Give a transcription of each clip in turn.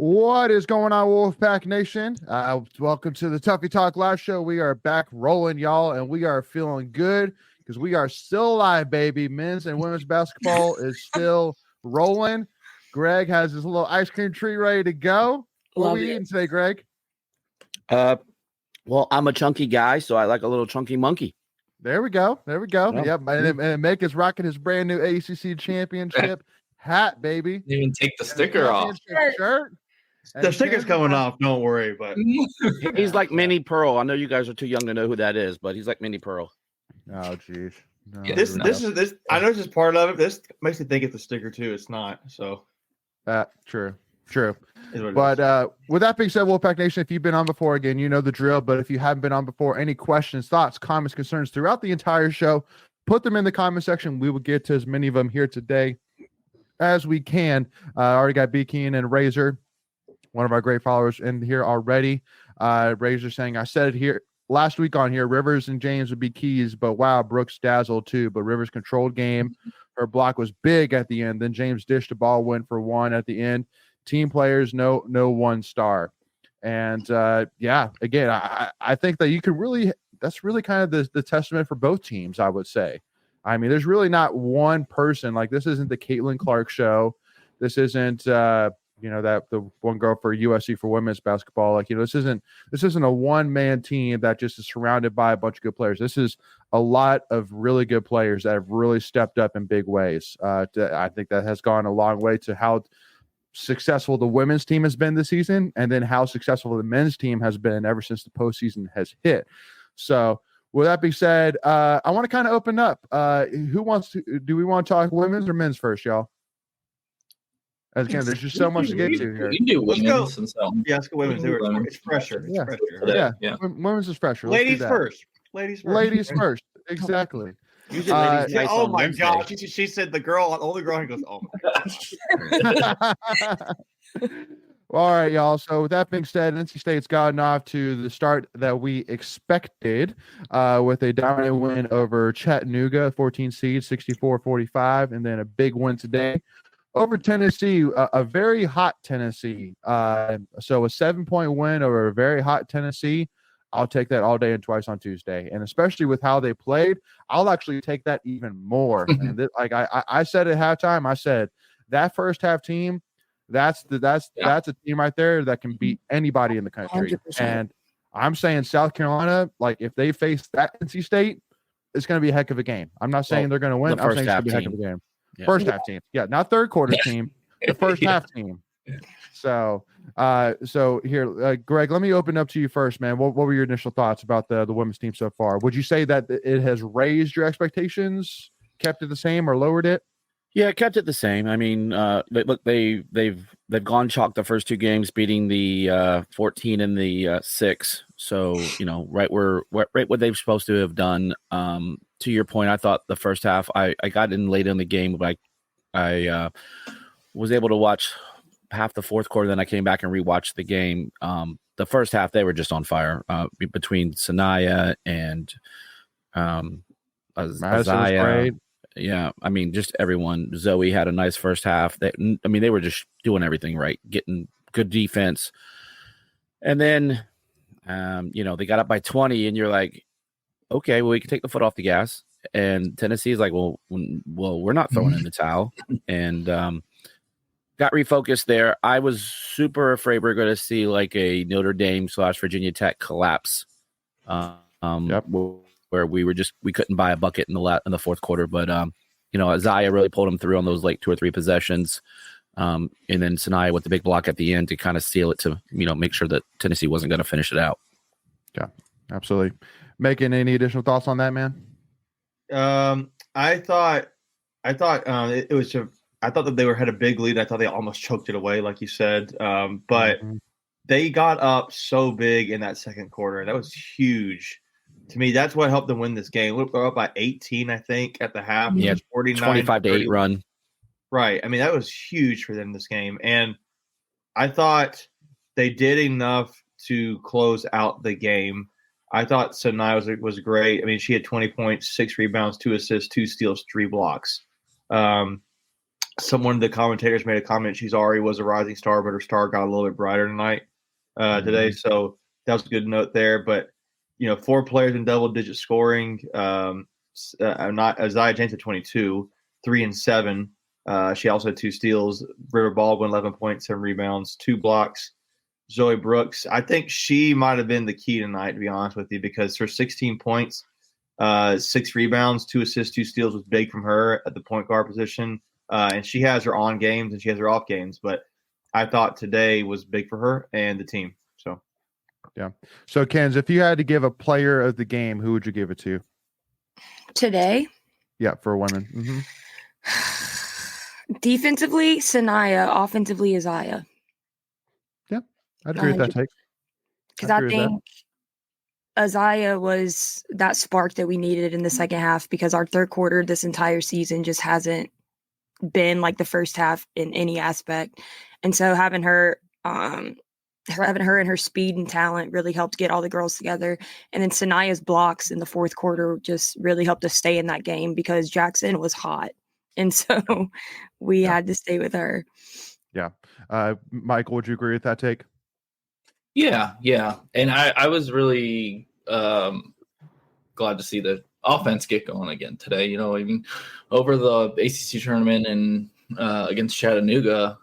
What is going on, Wolfpack Nation? Welcome to the Tuffy Talk Live Show. We are back rolling, y'all, and we are feeling good because we are still alive, baby. Men's and women's basketball is still rolling. Greg has his little ice cream treat ready to go. What are we eating today, Greg? Well, I'm a chunky guy, so I like a little chunky monkey. There we go. Yeah. Yep. And Make is rocking his brand new ACC championship hat, baby. Didn't even take the sticker off. Shirt. The sticker's coming off. Don't worry. But he's like Mini Pearl. I know you guys are too young to know who that is, but he's like Mini Pearl. Oh, geez. No, this is. I know this is part of it. This makes me think it's a sticker too. It's not. So. True. But with that being said, Wolfpack Nation, if you've been on before, again, you know the drill. But if you haven't been on before, any questions, thoughts, comments, concerns throughout the entire show, put them in the comment section. We will get to as many of them here today as we can. Already got B Keen and Razor, one of our great followers in here already. Razor saying, I said it here last week on here, Rivers and James would be keys, but wow, Brooks dazzled too. But Rivers controlled game. Her block was big at the end. Then James dished the ball, went for one at the end. Team players, no one star. And again, I think that you could really, that's really kind of the testament for both teams, I would say. I mean, there's really not one person. Like, this isn't the Caitlin Clark show. This isn't that the one girl for USC for women's basketball. Like, this isn't a one-man team that just is surrounded by a bunch of good players. This is a lot of really good players that have really stepped up in big ways. I think that has gone a long way to how successful the women's team has been this season, and then how successful the men's team has been ever since the postseason has hit. So with that being said, I want to kind of open up. Do we want to talk women's or men's first, y'all? Again, there's just so much to get to here. We can do women's. Let's go women's. It's fresher. Yeah. Women's is fresher. Ladies first. Ladies first. Exactly. Oh my gosh! She said the older girl, and goes, "Oh my gosh!" All right, y'all. So with that being said, NC State's gotten off to the start that we expected, with a dominant win over Chattanooga, 14 seed, 64-45, and then a big win today over Tennessee, a very hot Tennessee. So a 7-point win over a very hot Tennessee. I'll take that all day and twice on Tuesday. And especially with how they played, I'll actually take that even more. And I said at halftime, I said that first half team, that's a team right there that can beat anybody in the country. 100%. And I'm saying South Carolina, like, if they face that NC State, it's going to be a heck of a game. I'm not saying they're going to win. I'm saying it's going to be a heck of a game. Yeah. First half team. Yeah, not third quarter team, the first half team. So here, Greg, let me open up to you first, man. What were your initial thoughts about the women's team so far? Would you say that it has raised your expectations, kept it the same, or lowered it? Yeah, it kept it the same. I mean, they've gone chalk the first two games, beating the 14 and the 6. So right what they've supposed to have done. To your point, I thought the first half I got in late in the game, but I was able to watch half the fourth quarter. Then I came back and rewatched the game. The first half they were just on fire, between Sanaya and Isaiah. Yeah, I mean, just everyone. Zoe had a nice first half. They were just doing everything right, getting good defense. And then, they got up by 20, and you're like, okay, well, we can take the foot off the gas. And Tennessee is like, well, we're not throwing in the towel. And got refocused there. I was super afraid we're going to see like a Notre Dame / Virginia Tech collapse. Where we couldn't buy a bucket in the fourth quarter, but Isaiah really pulled him through on those like 2 or 3 possessions, and then Sanaya with the big block at the end to kind of seal it to make sure that Tennessee wasn't going to finish it out. Yeah, absolutely. Making any additional thoughts on that, man? I thought it was. I thought that they had a big lead. I thought they almost choked it away, like you said. But they got up so big in that second quarter. That was huge. To me, that's what helped them win this game. We were up by 18, I think, at the half. Yeah, 25-8 run. Right. I mean, that was huge for them this game. And I thought they did enough to close out the game. I thought Sanaya was great. I mean, she had 20 points, 6 rebounds, 2 assists, 2 steals, 3 blocks. Someone of the commentators made a comment. She's already was a rising star, but her star got a little bit brighter tonight today. So that was a good note there. But 4 players in double-digit scoring. Not Isaiah James at 22, 3 and 7. She also had 2 steals. River Baldwin 11 points, 7 rebounds, 2 blocks. Zoe Brooks, I think she might have been the key tonight, to be honest with you, because her 16 points, 6 rebounds, 2 assists, 2 steals was big from her at the point guard position. And she has her on games and she has her off games, but I thought today was big for her and the team. So, yeah. So, Kenz, if you had to give a player of the game, who would you give it to? Today? Yeah, for women. Defensively, Sanaya. Offensively, Isaiah. Yeah, I'd agree with that take. Because I think Isaiah was that spark that we needed in the second half, because our third quarter this entire season just hasn't been like the first half in any aspect. And so having her and her speed and talent really helped get all the girls together. And then Sanaya's blocks in the fourth quarter just really helped us stay in that game, because Jackson was hot. And so we had to stay with her. Yeah. Michael, would you agree with that take? Yeah. And I was really glad to see the offense get going again today. Even over the ACC tournament and against Chattanooga,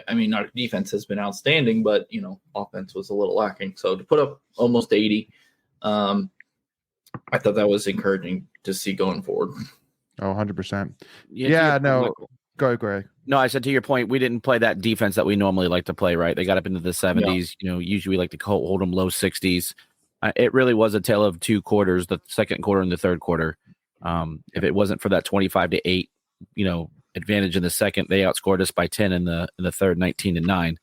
I mean, our defense has been outstanding, but offense was a little lacking. So to put up almost 80, I thought that was encouraging to see going forward. Oh, 100%. Yeah, no. Go ahead, Greg. No, I said to your point, we didn't play that defense that we normally like to play, right? They got up into the 70s. Usually we like to hold them low 60s. It really was a tale of 2 quarters, the second quarter and the third quarter. If it wasn't for that 25-8, advantage in the second, they outscored us by 10 in the third, 19-9.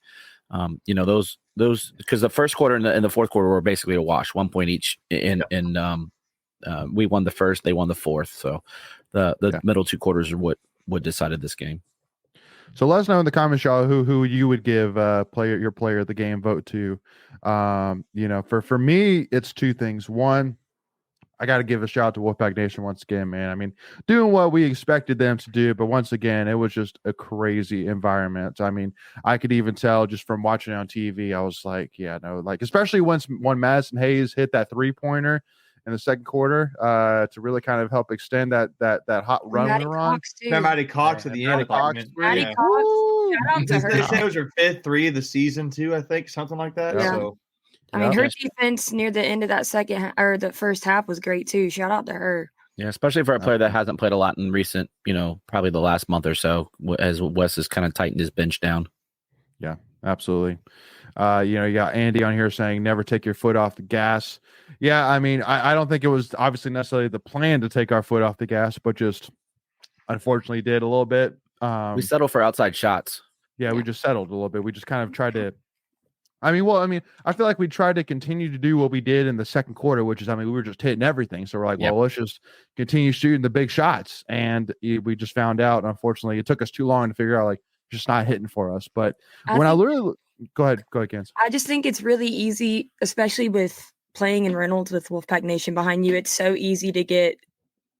Those because the first quarter and the fourth quarter were basically a wash, 1 point each. We won the first, they won the fourth. So the middle 2 quarters are what decided this game. So let us know in the comments, y'all, who you would give your player of the game vote to. For me, it's 2 things. One, I got to give a shout out to Wolfpack Nation once again, man. I mean, doing what we expected them to do, but once again, it was just a crazy environment. I mean, I could even tell just from watching it on TV, I was like, especially when Madison Hayes hit that 3-pointer in the second quarter to really kind of help extend that hot run we were on. Maddie Cox at the end. Maddie Cox. Shout out to her. They say it was her 5th 3 of the season too, I think, something like that. Yeah. So. I mean, her defense near the end of that the first half was great too. Shout out to her. Yeah, especially for a player that hasn't played a lot in recent, probably the last month or so, as Wes has kind of tightened his bench down. Yeah, absolutely. You got Andy on here saying never take your foot off the gas. Yeah, I mean, I don't think it was obviously necessarily the plan to take our foot off the gas, but just unfortunately did a little bit. We settled for outside shots. Yeah, we just settled a little bit. We just kind of tried to. I feel like we tried to continue to do what we did in the second quarter, which is, we were just hitting everything. So we're like, well, let's just continue shooting the big shots. And we just found out, unfortunately, it took us too long to figure out, just not hitting for us. But go ahead, Kens. I just think it's really easy, especially with playing in Reynolds with Wolfpack Nation behind you. It's so easy to get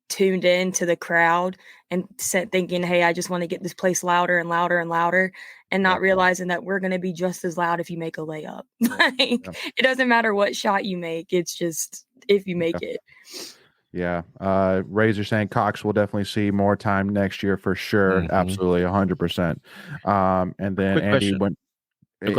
tuned in to the crowd and thinking, hey, I just want to get this place louder and louder and louder, and not realizing that we're going to be just as loud if you make a layup. It doesn't matter what shot you make. It's just if you make it. Yeah. Razor saying Cox will definitely see more time next year for sure. Mm-hmm. Absolutely. 100%. And then quick Andy question. went Real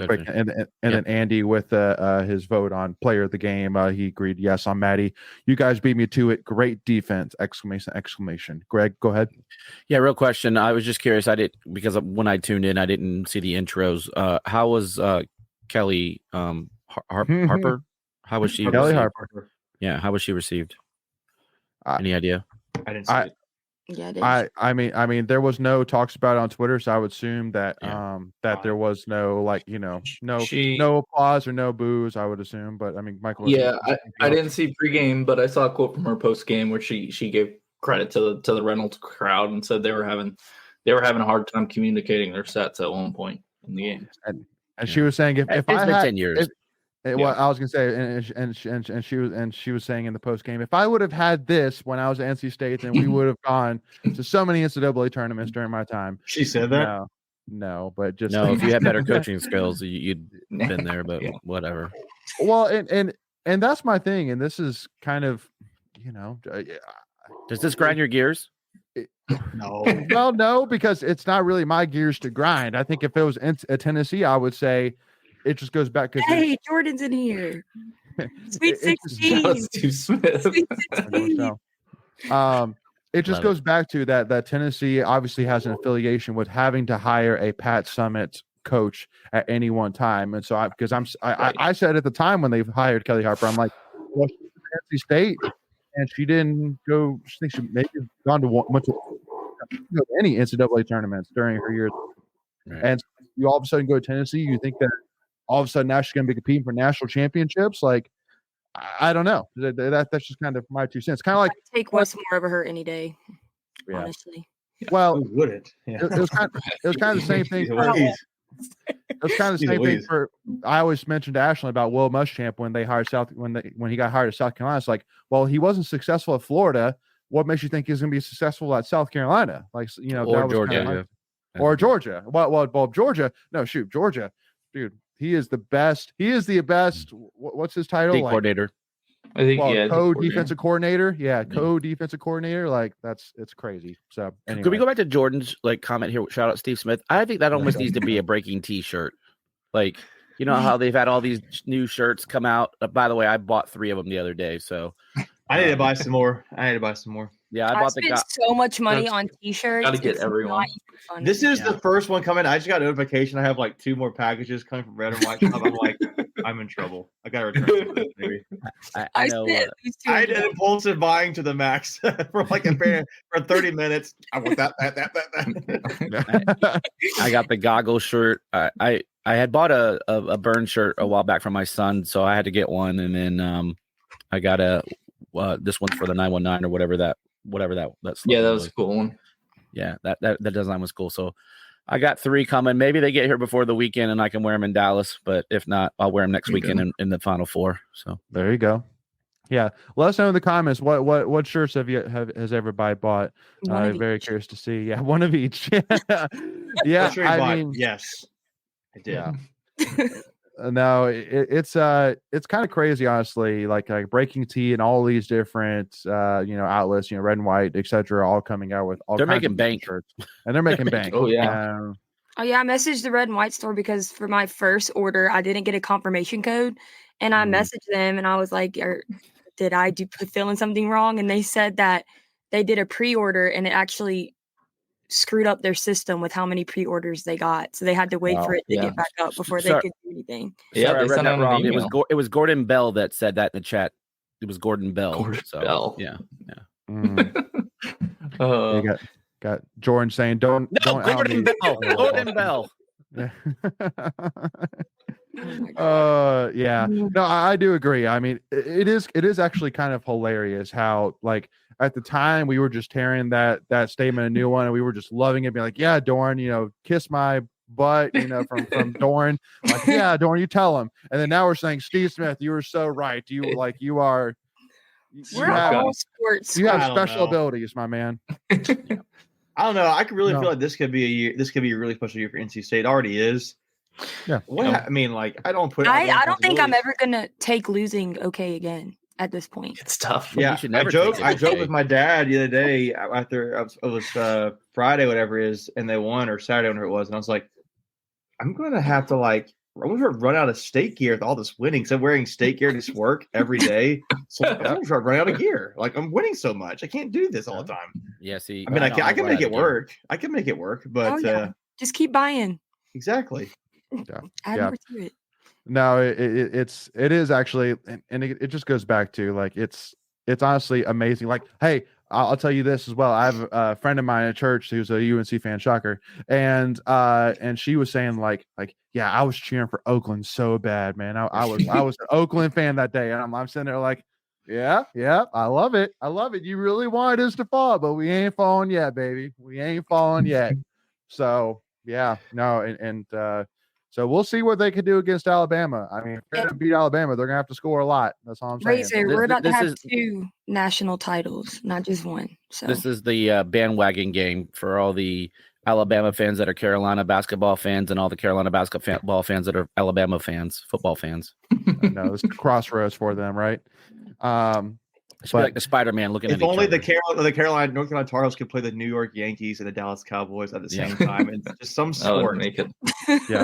quick. And then Andy with his vote on player of the game, he agreed yes on Maddie. You guys beat me to it. Great defense! Exclamation! Greg, go ahead. Yeah, real question. I was just curious. Because when I tuned in, I didn't see the intros. How was Kelly Harper? How was she? Kelly Harper. Yeah, how was she received? Any idea? I didn't see it. Yeah, I mean, there was no talks about it on Twitter, so I would assume that that there was no no applause or no boos. I would assume, but I mean, Michael. Yeah, I didn't see pregame, but I saw a quote from her postgame where she gave credit to the Reynolds crowd and said they were having a hard time communicating their sets at one point in the game. And she was saying if What I was gonna say, and she was saying in the post game, if I would have had this when I was at NC State, then we would have gone to so many NCAA tournaments during my time. She said that. No, but just No, if you had better coaching skills, you'd been there. But whatever. Well, and that's my thing, and this is kind of, Does this grind your gears? No. Well, no, because it's not really my gears to grind. I think if it was in Tennessee, I would say it just goes back because hey, Jordan's in here. Sweet 16. Steve Smith. Sweet 16. It just goes back to that Tennessee obviously has an affiliation with having to hire a Pat Summit coach at any one time, and so I said at the time when they hired Kelly Harper, I'm like, well, she's at NC State, and she didn't go. I think she maybe gone to any NCAA tournaments during her years, right. And so you all of a sudden go to Tennessee, you think that all of a sudden now she's going to be competing for national championships, like. I don't know. That's just kind of my 2 cents. Kind of like I'd take Westmore over her any day. Yeah. Honestly. Well, who wouldn't? Yeah. It was kind of the same thing. It was kind of the same thing for. I always mentioned to Ashley about Will Muschamp when they hired when he got hired at South Carolina. It's like, well, he wasn't successful at Florida. What makes you think he's going to be successful at South Carolina? Like, or Georgia, or Georgia. Well, Georgia. No, shoot, Georgia, dude. He is the best. He is the best. What's his title? Coordinator. I think co-defensive coordinator. Yeah, co-defensive coordinator. Like it's crazy. So anyway. Could we go back to Jordan's comment here? Shout out Steve Smith. I think that almost needs to be a breaking T-shirt. Like, you know how they've had all these new shirts come out. By the way, I bought 3 of them the other day. So I need to buy some more. Yeah, I spent so much money on T-shirts. Gotta get everyone. This is the first one coming. I just got a notification. I have like 2 more packages coming from Red and White Shop. I'm like, I'm in trouble. I got to return this, maybe. I know. I did impulsive buying to the max for like for 30 minutes. I want that. I got the goggle shirt. I had bought a burn shirt a while back from my son, so I had to get one, and then I got this one's for the 919 or whatever that's. Yeah, that was a cool one. Yeah, that design was cool. So I got 3 coming. Maybe they get here before the weekend and I can wear them in Dallas. But if not, I'll wear them next weekend in the Final Four. So there you go. Yeah, let us know in the comments what shirts has everybody bought. I'm very curious to see. Yeah, one of each. Yeah, I mean, yes, I did. Yeah. No, it's kind of crazy, honestly. Like Breaking Tea and all these different outlets, Red and White, etc., all coming out with all. They're making bank shirts, and they're making bank. Oh yeah. I messaged the Red and White store because for my first order, I didn't get a confirmation code, and I messaged them and I was like, "Did I fill in something wrong?" And they said that they did a pre-order and it actually screwed up their system with how many pre-orders they got, so they had to wait for it to get back up before they could do anything. Yeah, I read that wrong. It was Gordon Bell that said that in the chat. It was Gordon Bell. Bell. Yeah. You got Jordan saying, "Don't Gordon Bell." Gordon Bell. Yeah. No, I do agree. I mean, it is actually kind of hilarious how, like, at the time we were just tearing that statement a new one, and we were just loving it, being like, "Yeah, Dorn, kiss my butt," from Dorn. Like, "Yeah, Dorn, you tell him." And then now we're saying, "Steve Smith, you were so right. You have special abilities, my man." I don't know. I could really feel like this could be a year. This could be a really special year for NC State. It already is. Yeah. I mean, like, I don't don't think I'm ever gonna take losing okay again at this point. It's tough. Yeah, I joked with my dad the other day after it was Friday, whatever it is, and they won, or Saturday, whatever it was, and I was like, I'm gonna have to run out of state gear with all this winning. So I'm wearing state gear to work every day. So I'm gonna start running out of gear. Like, I'm winning so much, I can't do this all the time. Yeah, see, I mean, I can make it work. I can make it work, but just keep buying. Exactly. Yeah. Add more to it. No, it is actually, and it just goes back to, like, it's honestly amazing. Like, hey, I'll tell you this as well. I have a friend of mine at church who's a UNC fan, shocker, and she was saying like, yeah, I was cheering for Oakland so bad, man. I was an Oakland fan that day, and I'm sitting there like, yeah, I love it. You really wanted us to fall, but we ain't falling yet, baby. We ain't falling yet. So yeah, no, and So we'll see what they can do against Alabama. I mean, if they're going to beat Alabama, they're going to have to score a lot. That's all I'm saying. Razor, we're about to have 2 national titles, not just one. So this is the bandwagon game for all the Alabama fans that are Carolina basketball fans and all the Carolina basketball fans that are Alabama fans, football fans. No, it's crossroads for them, right? It's like the Spider-Man looking at each only other. the Carolina North Carolina Tar Heels could play the New York Yankees and the Dallas Cowboys at the same time, and just some sport, make it.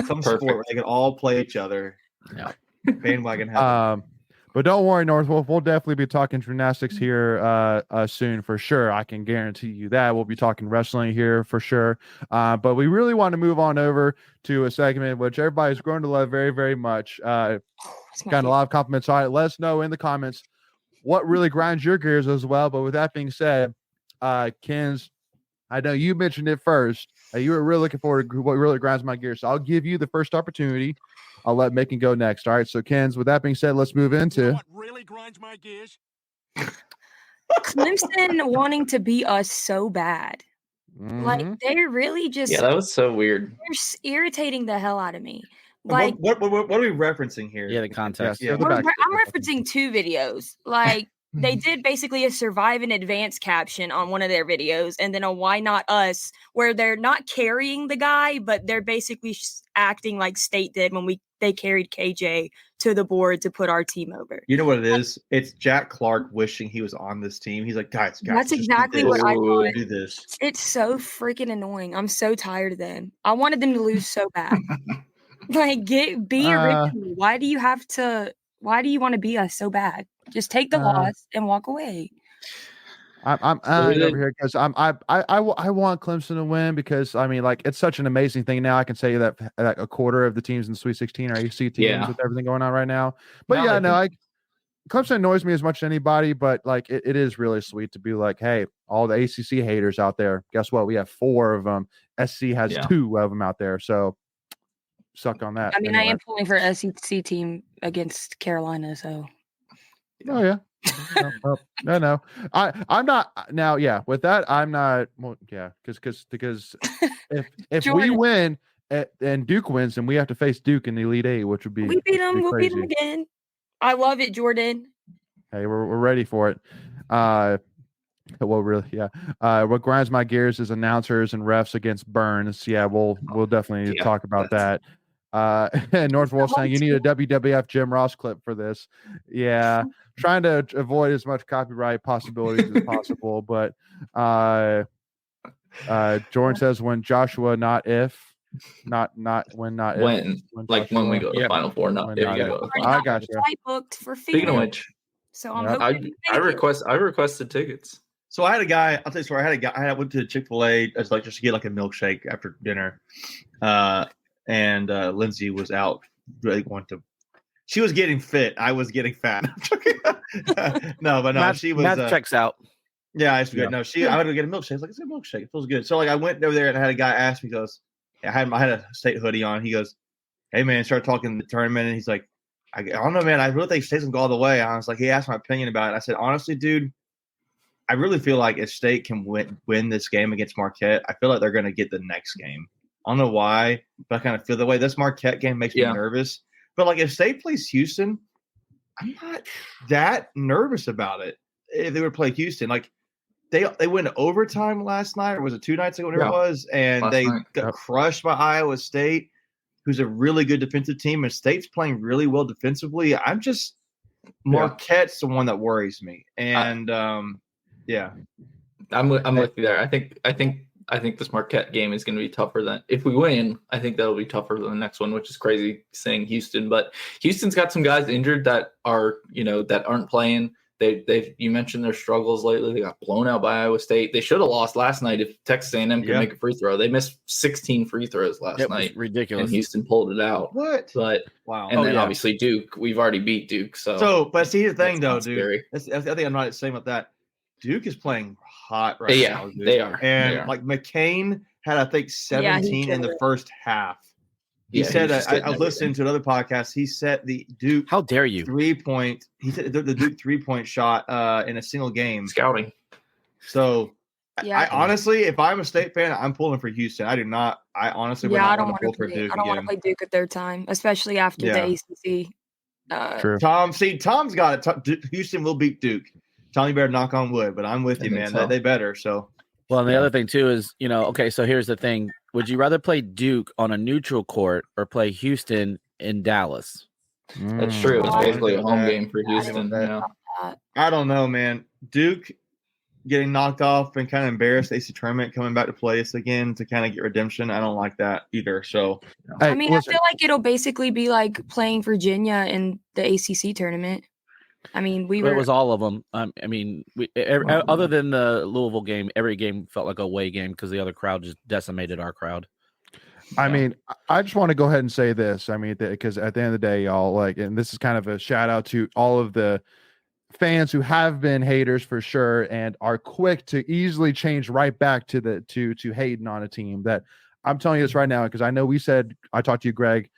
some sport where they can all play each other. Yeah, bandwagon. But don't worry, Northwolf. We'll definitely be talking gymnastics here soon for sure. I can guarantee you that. We'll be talking wrestling here for sure. But we really want to move on over to a segment which everybody's grown to love very, very much. Got a lot of compliments on it. Let us know in the comments what really grinds your gears as well. But with that being said, Kens, I know you mentioned it first. You were really looking forward to what really grinds my gears. So I'll give you the first opportunity. I'll let Macon go next. All right. So, Kens, with that being said, let's move into what really grinds my gears. Clemson wanting to beat us so bad. Like, they're really just that was so weird. They're irritating the hell out of me. Like, what are we referencing here? Yeah, the context. Yeah, I'm referencing 2 videos. Like, they did basically a survive and advance caption on one of their videos, and then a why not us, where they're not carrying the guy, but they're basically acting like State did when they carried KJ to the board to put our team over. You know what it is? It's Jack Clark wishing he was on this team. He's like, guys, that's exactly what I thought. Do this. It's so freaking annoying. I'm so tired of them. I wanted them to lose so bad. Like, be original. Why do you want to be us so bad? Just take the loss and walk away. I'm over here because I want Clemson to win because I mean, like, it's such an amazing thing now. I can say that a quarter of the teams in the Sweet 16 are ACC teams with everything going on right now. But Clemson annoys me as much as anybody. But like, it is really sweet to be like, hey, all the ACC haters out there, guess what? We have 4 of them. SC has 2 of them out there. So suck on that. I mean, anyway. I am pulling for SEC team against Carolina. So. Oh yeah. No. I'm not now. Yeah, with that, I'm not. Well, yeah, because if we win and Duke wins, then we have to face Duke in the Elite Eight, which would be we beat them. We'll beat them again. I love it, Jordan. Hey, we're ready for it. Well, really, yeah. What grinds my gears is announcers and refs against Burns. Yeah, we'll definitely talk about that. And Northwolf saying you need a WWF Jim Ross clip for this. Yeah, trying to avoid as much copyright possibilities as possible. But Jordan says when Joshua, not if, not when, not when, if. Like when we go to the Final Four. Not if we go. I got you. Booked for Speaking of which, so I'm hoping I requested tickets. So I had a guy. I'll tell you. So I went to Chick-fil-A as like just to get like a milkshake after dinner. And Lindsay was out really wanting to. She was getting fit. I was getting fat. No, she was. Math checks out. Yeah, it's good. No, I went to get a milkshake. I was like, it's a milkshake. It feels good. So like, I went over there and I had a guy ask me. He goes, I had a State hoodie on. He goes, hey man, started talking the tournament, and he's like, I don't know, man. I really think State's gonna go all the way. I was like, he asked my opinion about it. I said, honestly, dude, I really feel like if State can win this game against Marquette, I feel like they're gonna get the next game. I don't know why, but I kind of feel the way this Marquette game makes me nervous. But like if State plays Houston, I'm not that nervous about it. If they would play Houston, like they went to overtime last night, or was it 2 nights ago? Whatever it was, and they got crushed by Iowa State, who's a really good defensive team, and State's playing really well defensively. I'm just Marquette's the one that worries me, and I'm with you there. I think this Marquette game is going to be tougher than if we win. I think that'll be tougher than the next one, which is crazy saying Houston, but Houston's got some guys injured that are, that aren't playing. You mentioned their struggles lately. They got blown out by Iowa State. They should have lost last night if Texas A&M could make a free throw. They missed 16 free throws last night. Ridiculous. And Houston pulled it out. What? But wow. And then obviously Duke. We've already beat Duke. But see the thing though, dude. I think I'm not saying about that. Duke is playing hot right now. Dude. They are. And like McCain had, I think, 17 in the first half. He said, I was listening to another podcast. He set the Duke. How dare you? 3-point. He said the Duke 3-point shot in a single game. Scouting. So Yeah. I honestly, if I'm a State fan, I'm pulling for Houston. I do not. I honestly would not want to pull for Duke I don't want to play Duke a third time, especially after the ACC. True. Tom's got it. Houston will beat Duke. Tom, you better knock on wood, but I'm with you, man. So. They better. So. Well, and the other thing too is, okay, so here's the thing: would you rather play Duke on a neutral court or play Houston in Dallas? That's true. It's basically a home game for Houston. I don't know, man. Duke getting knocked off and kind of embarrassed the AC tournament, coming back to play us again to kind of get redemption. I don't like that either. So, I mean, I feel like it'll basically be like playing Virginia in the ACC tournament. I mean, it was all of them. I mean, other than the Louisville game, every game felt like a away game because the other crowd just decimated our crowd. I mean, I just want to go ahead and say this. I mean, because at the end of the day, y'all, and this is kind of a shout out to all of the fans who have been haters for sure and are quick to easily change right back to to hating on a team. That I'm telling you this right now because I know I talked to you, Greg,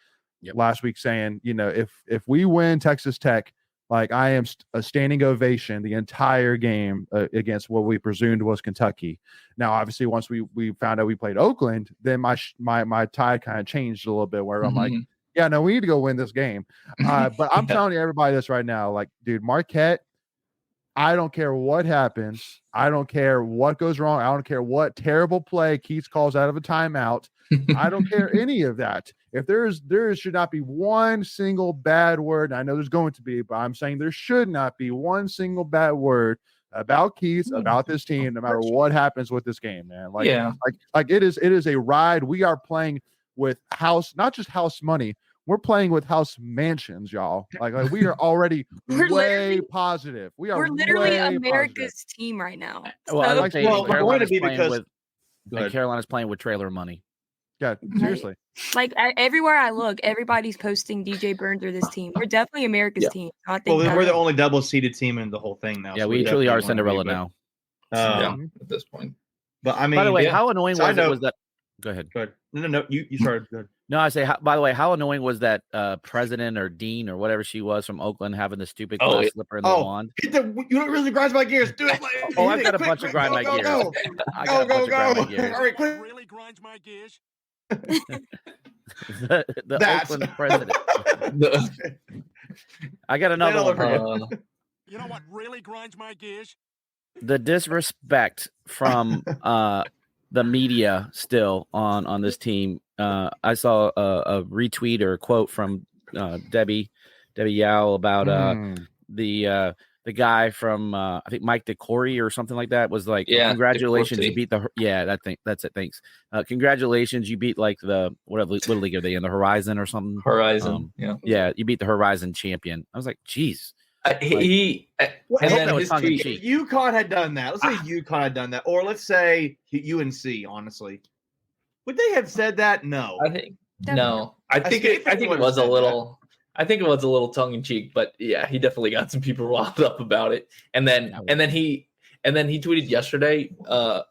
last week saying, if we win Texas Tech, like I am a standing ovation the entire game against what we presumed was Kentucky. Now, obviously, once we found out we played Oakland, then my tide kind of changed a little bit where I'm like, yeah, no, we need to go win this game. But I'm telling you everybody this right now, like, dude, Marquette, I don't care what happens. I don't care what goes wrong. I don't care what terrible play Keats calls out of a timeout. I don't care any of that. If there should not be one single bad word. I know there's going to be, but I'm saying there should not be one single bad word about Keats, about this team, no matter what happens with this game, man. Like it is a ride. We are playing with not just house money. We're playing with house mansions, y'all. Like we are already way positive. We're literally America's team right now. Well, we're going to be because Carolina's playing with trailer money. Yeah, seriously. Like everywhere I look, everybody's posting DJ Burns or this team. We're definitely America's team. I think we're the only double-seeded team in the whole thing now. Yeah, so we truly are Cinderella now. At this point. But I mean, by the way, how annoying was that? Go ahead. No. You started. Good. No, I say. By the way, how annoying was that president or dean or whatever she was from Oakland having the stupid glass slipper in the wand? You don't really grind my gears. Do it. I've got a bunch of grind my gears. Go. All right, quick. Really grinds my gears. the Oakland president. I got another one. You know what really grinds my gears? The disrespect from the media still on this team. I saw a retweet or a quote from Debbie Yao about the guy from I think Mike DeCory or something like that was like, congratulations, you beat that's it. Thanks. Congratulations, you beat like the whatever little league are they in, the Horizon or something? Horizon, you beat the Horizon champion. I was like, geez. UConn had done that. Let's say UConn had done that, or let's say UNC. Honestly, would they have said that? No, I think no. I think it was a little. I think it was a little tongue in cheek, but yeah, he definitely got some people riled up about it. And then he tweeted yesterday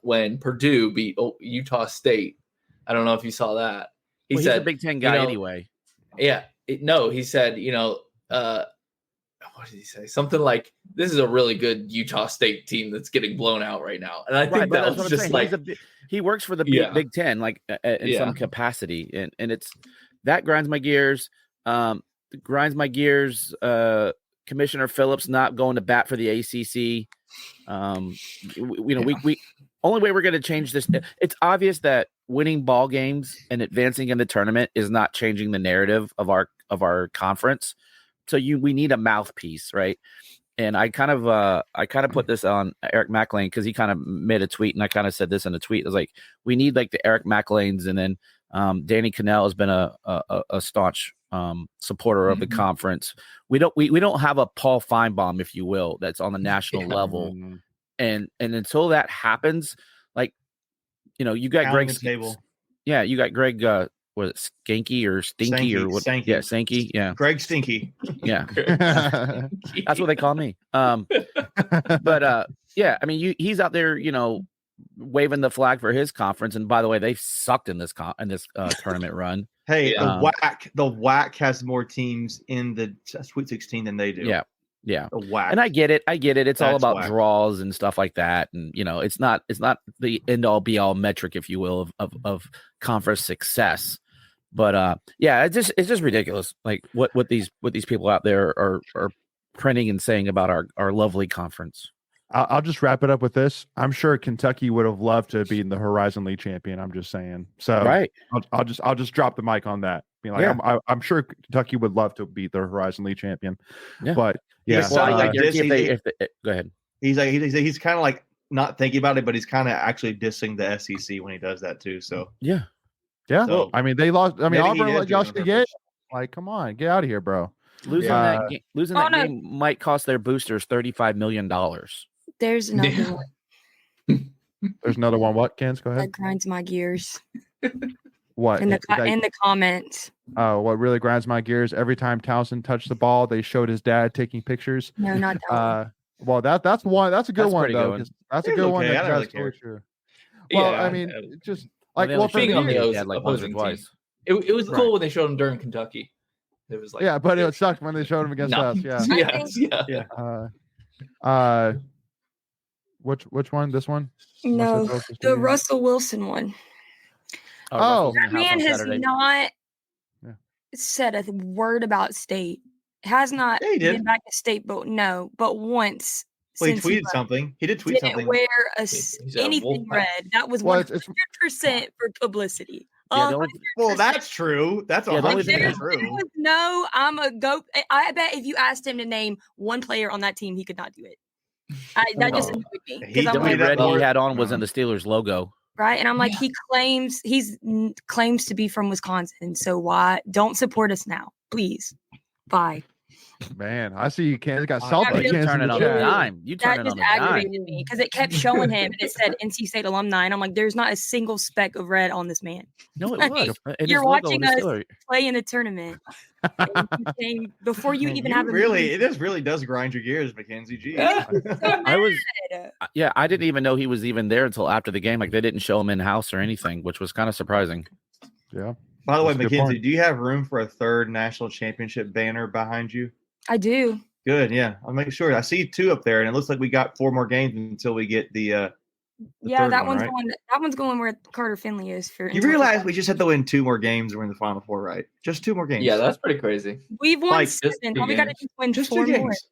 when Purdue beat Utah State. I don't know if you saw that. He said he's a Big Ten guy anyway. Yeah, he said what did he say? Something like, "This is a really good Utah State team that's getting blown out right now." And I think that was just like he works for the Big Ten, like in some capacity, and it's that grinds my gears. Commissioner Phillips not going to bat for the ACC. We only way we're going to change this. It's obvious that winning ball games and advancing in the tournament is not changing the narrative of our conference. So we need a mouthpiece, right? And I kind of put this on Eric McLean because he kind of made a tweet, and I kind of said this in a tweet. I was like, we need like the Eric McLeans, and then Danny Cannell has been a staunch supporter of the conference. We don't have a Paul Feinbaum, if you will, that's on the national level. And until that happens, like, you got Greg table. Yeah, you got Greg was it Skanky or Stinky or what? Stanky. Yeah, Stinky. Yeah, Greg Stinky. Yeah, that's what they call me. But yeah, I mean, he's out there, waving the flag for his conference. And by the way, they sucked in this tournament run. Hey, the WAC has more teams in the Sweet 16 than they do. Yeah, Yeah. Whack. And I get it. It's all That's about whack. draws and stuff like that. And it's not the end all be all metric, if you will, of conference success. But yeah, it's just ridiculous. Like what these people out there are printing and saying about our lovely conference. I'll just wrap it up with this. I'm sure Kentucky would have loved to have been the Horizon League champion. I'm just saying. So Right. I'll just drop the mic on that. Being like, Yeah. I'm sure Kentucky would love to beat the Horizon League champion. Yeah. But yeah, He's like, I guarantee if they go ahead. he's kind of like not thinking about it, but he's kind of actually dissing the SEC when he does that too. So Yeah. So, I mean, they lost. I mean, maybe he Auburn is let doing y'all it on get. purpose. Like, come on, get out of here, bro. Losing Yeah. that game might cost their boosters $35 million. There's another Yeah. one There's another one. What, Kens? Go that ahead. grinds my gears What? in the That- in the comments. what really grinds my gears? Every time Townsend touched the ball, they showed his dad taking pictures. No, not that one. Well, that's one. That's a good That's one pretty though. good one. 'Cause That's a It's good one. okay, That I don't that's really care. totally true. Well, Yeah, I mean, I- just like They well only for showed Speaking me, on the his O's dad, like once or opposing twice. It was Right. cool when they showed him during Kentucky. It was like yeah, but it sucked when they showed him against no. us. Yeah. Yes, yeah. Which one? This one? No, What's that the Russell Wilson one. Oh. Russell's in the That house man on has Saturday. not Yeah. said a word about state. Has not Yeah, he did. been back to state, but once. Well, he since tweeted left. something. He did tweet Didn't something. wear He's a anything Wolfpack. red. That was Well, 100% for publicity. Yeah, the only, Well, that's true. That's Yeah, the only 100% thing is- true. No, I'm a go. I bet if you asked him to name one player on that team, he could not do it. That just No. annoyed me He because I'm the only like, tweeted red that he more- had on was in the Steelers logo. right, and I'm like, Yeah. he claims to be from Wisconsin, so why don't support us now, please? Bye. Man, I see you can't got Yeah, salty but You cans in turn the it on chat. a dime. You turn That it just on a dime. aggravated me because it kept showing him and it said NC State alumni, and I'm like, there's not a single speck of red on this man. No, it Like, was. And you're his logo watching was us Steelers. play in the tournament and you came before you Man, even you have a really, it just really does grind your gears, Mackenzie. Geez. Yeah. I was, meeting. yeah, I didn't even know he was even there until after the game. Like they didn't show him in house or anything, which was kind of surprising. Yeah. By the way, That's a good Mackenzie, point. do you have room for a third national championship banner behind you? I do. Good, yeah. I'll make sure. I see 2 up there, and it looks like we got 4 more games until we get the Yeah, third that one, one's right? going. That one's going where Carter Finley is for. You realize we just have to win 2 more games and we're in the Final Four, right? Just 2 more games. Yeah, that's pretty crazy. We've won like, just 7. 2 All we got to games. do is win just 4 2 more. games.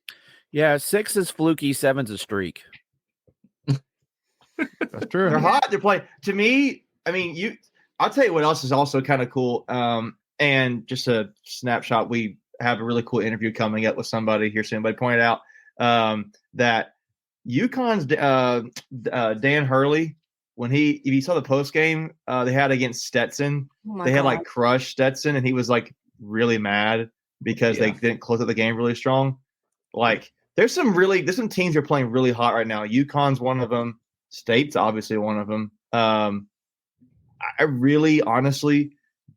Yeah, 6 is fluky, 7's a streak. That's true. They're hot. They're playing. To me, I mean, I'll tell you what else is also kind of cool. And just a snapshot, we have a really cool interview coming up with somebody here soon. But pointed out that UConn's Dan Hurley, if you saw the post game they had against Stetson, Oh my they had God. like crushed Stetson, and he was like really mad because they Yeah. didn't close out the game really strong. Like there's some teams that are playing really hot right now. UConn's one of them. State's obviously one of them. I really, honestly,